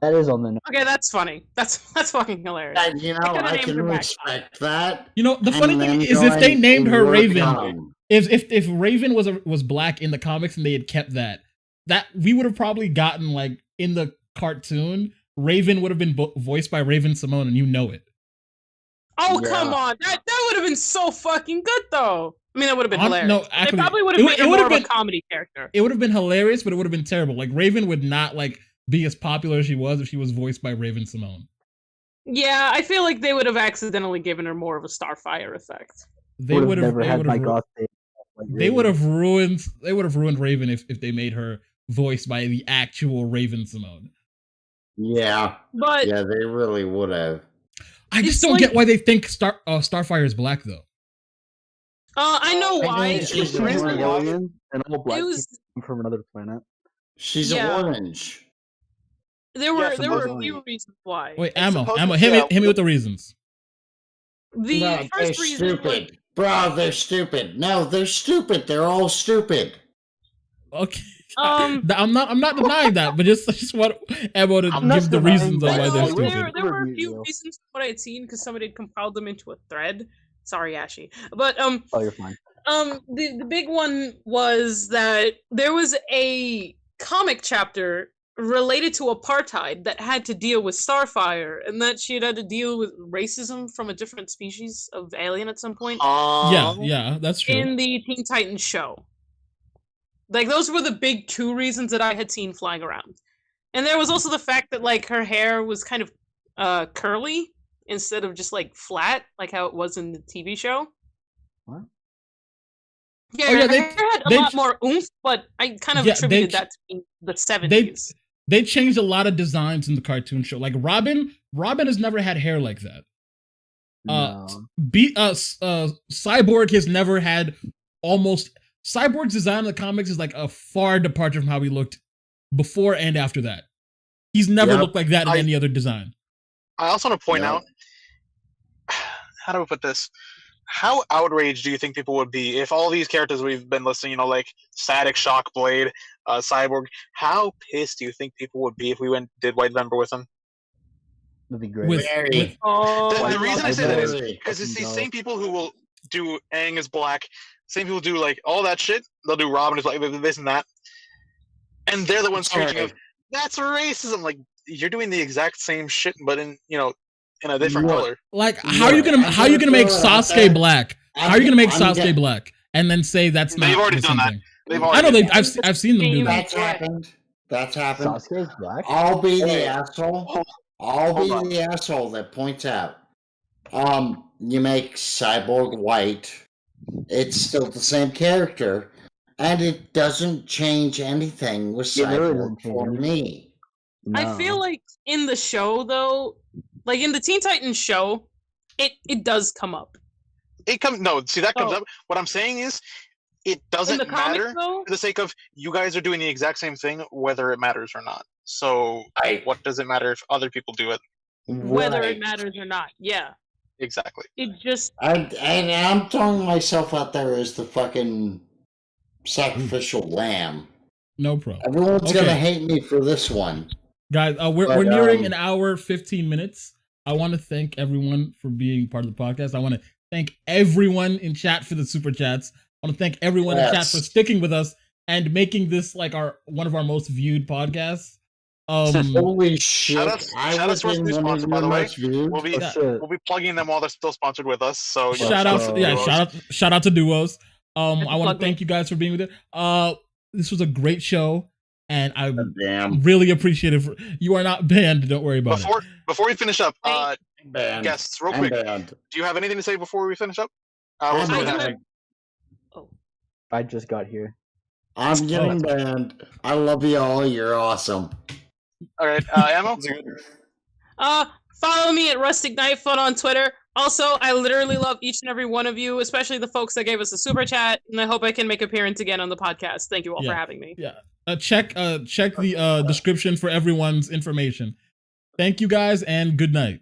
That is on the nose. Okay, that's funny. That's fucking hilarious. You know, could've I named her can back. respect that. You know, the funny And thing then is if they going named her work Raven, on- if Raven was black in the comics and they had kept that we would have probably gotten like in the cartoon, Raven would have been voiced by Raven Simone, and you know it. Oh Yeah. come on, that would have been so fucking good though. I mean, that would have been hilarious. No, They actually, probably would it have would- made it her would more have of a been- comedy character. It would have been hilarious, but it would have been terrible. Like Raven would not like be as popular as she was if she was voiced by Raven Simone. Yeah, I feel like they would have accidentally given her more of a Starfire effect. They Would would have have never had my goth days. Like they Raven. would have ruined Raven if they made her voiced by the actual Raven Simone. Yeah. But Yeah, they really would have. I just It's don't like- get why they think Starfire is black though. I know I why. think It she's was an really- alien. and all black it people was come from another planet. She's Yeah. orange. there were a supposedly. few reasons why. Wait, It's Ammo, supposed to- hit me, yeah, hit me with the reasons. The No, they're first reason was stupid. Bro, they're stupid. No, they're stupid. They're all stupid. Okay. Um, I'm not denying that, but just want Ammo to I'm not give the denying reasons on that. why they're Well, stupid. there were a Review, few though. reasons what I had seen because somebody had compiled them into a thread. Sorry, Ashy. But Oh, you're fine. the big one was that there was a comic chapter related to apartheid that had to deal with Starfire, and that she had to deal with racism from a different species of alien at some point Yeah, that's true. in the Teen Titans show. Like those were the big two reasons that I had seen flying around. And there was also the fact that like her hair was kind of curly instead of just like flat, like how it was in the TV show. What? Yeah, Oh, yeah, her they- hair had a they- lot more oomph, but I kind of Yeah, attributed they- that to being the 70s. They changed a lot of designs in the cartoon show. Like Robin has never had hair like that. No. Cyborg has never had Cyborg's design in the comics is like a far departure from how he looked before and after that. He's never Yep. looked like that in I- any other design. I also want to point Yeah. out, how do I put this? How outraged do you think people would be if all these characters we've been listing, like Static Shock, Blade, Cyborg, how pissed do you think people would be if we did Whitevember with them? That'd be great. With- Very. Oh, The I reason I love say that is Very. because it's these No. same people who will do Aang as black, same people do like all that shit. They'll do Robin as black, this and that, and they're the ones screeching of that's racism. Like you're doing the exact same shit, but in a different Look, color. Like Yeah, how are you gonna make throw it out Sasuke there. black? How are you gonna make I'm Sasuke gonna- black and then say that's not They've already the done same that. thing? They've I already know I've seen them do that. That's happened. That's happened. Sasuke's black? I'll be the Hey. asshole. I'll Hold be on. the asshole that points out. You make Cyborg white. It's still the same character, and it doesn't change anything with Yeah, there Cyborg isn't for change. me. I feel like in the show though, like in the Teen Titans show, it does come up. It comes that comes Oh. up. What I'm saying is, it In doesn't the comics matter though, for the sake of you guys are doing the exact same thing, whether it matters or not. So what does it matter if other people do it? whether Right. it matters or not, yeah. Exactly. It just And I'm throwing myself out there as the fucking sacrificial lamb. No problem. Everyone's Okay. gonna hate me for this one. Guys, we're But, nearing an hour 15 minutes. I want to thank everyone for being part of the podcast. I want to thank everyone in chat for the super chats. I want to thank everyone in chat Yes. for sticking with us and making this like one of our most viewed podcasts. Holy shit! Shout out I to was our in new one of sponsor, by your the way. most viewed. We'll be Oh, shit. we'll be plugging them while they're still sponsored with us. So shout out, Duos. shout out to Duos. I want plug to thank you guys for being with it. This was a great show, and I Damn. really appreciate it. You are not banned. Don't worry about it. Before we finish up, Banned. guests, real I'm quick, banned. do you have anything to say before we finish up? I'm We'll do that. banned. I just got here. I'm getting banned. I love you all. You're awesome. All right, Ammo. follow me at Rustic Night Fun on Twitter. Also, I literally love each and every one of you, especially the folks that gave us a super chat, and I hope I can make appearance again on the podcast. Thank you all for having me. Yeah. Check the description for everyone's information. Thank you guys and good night.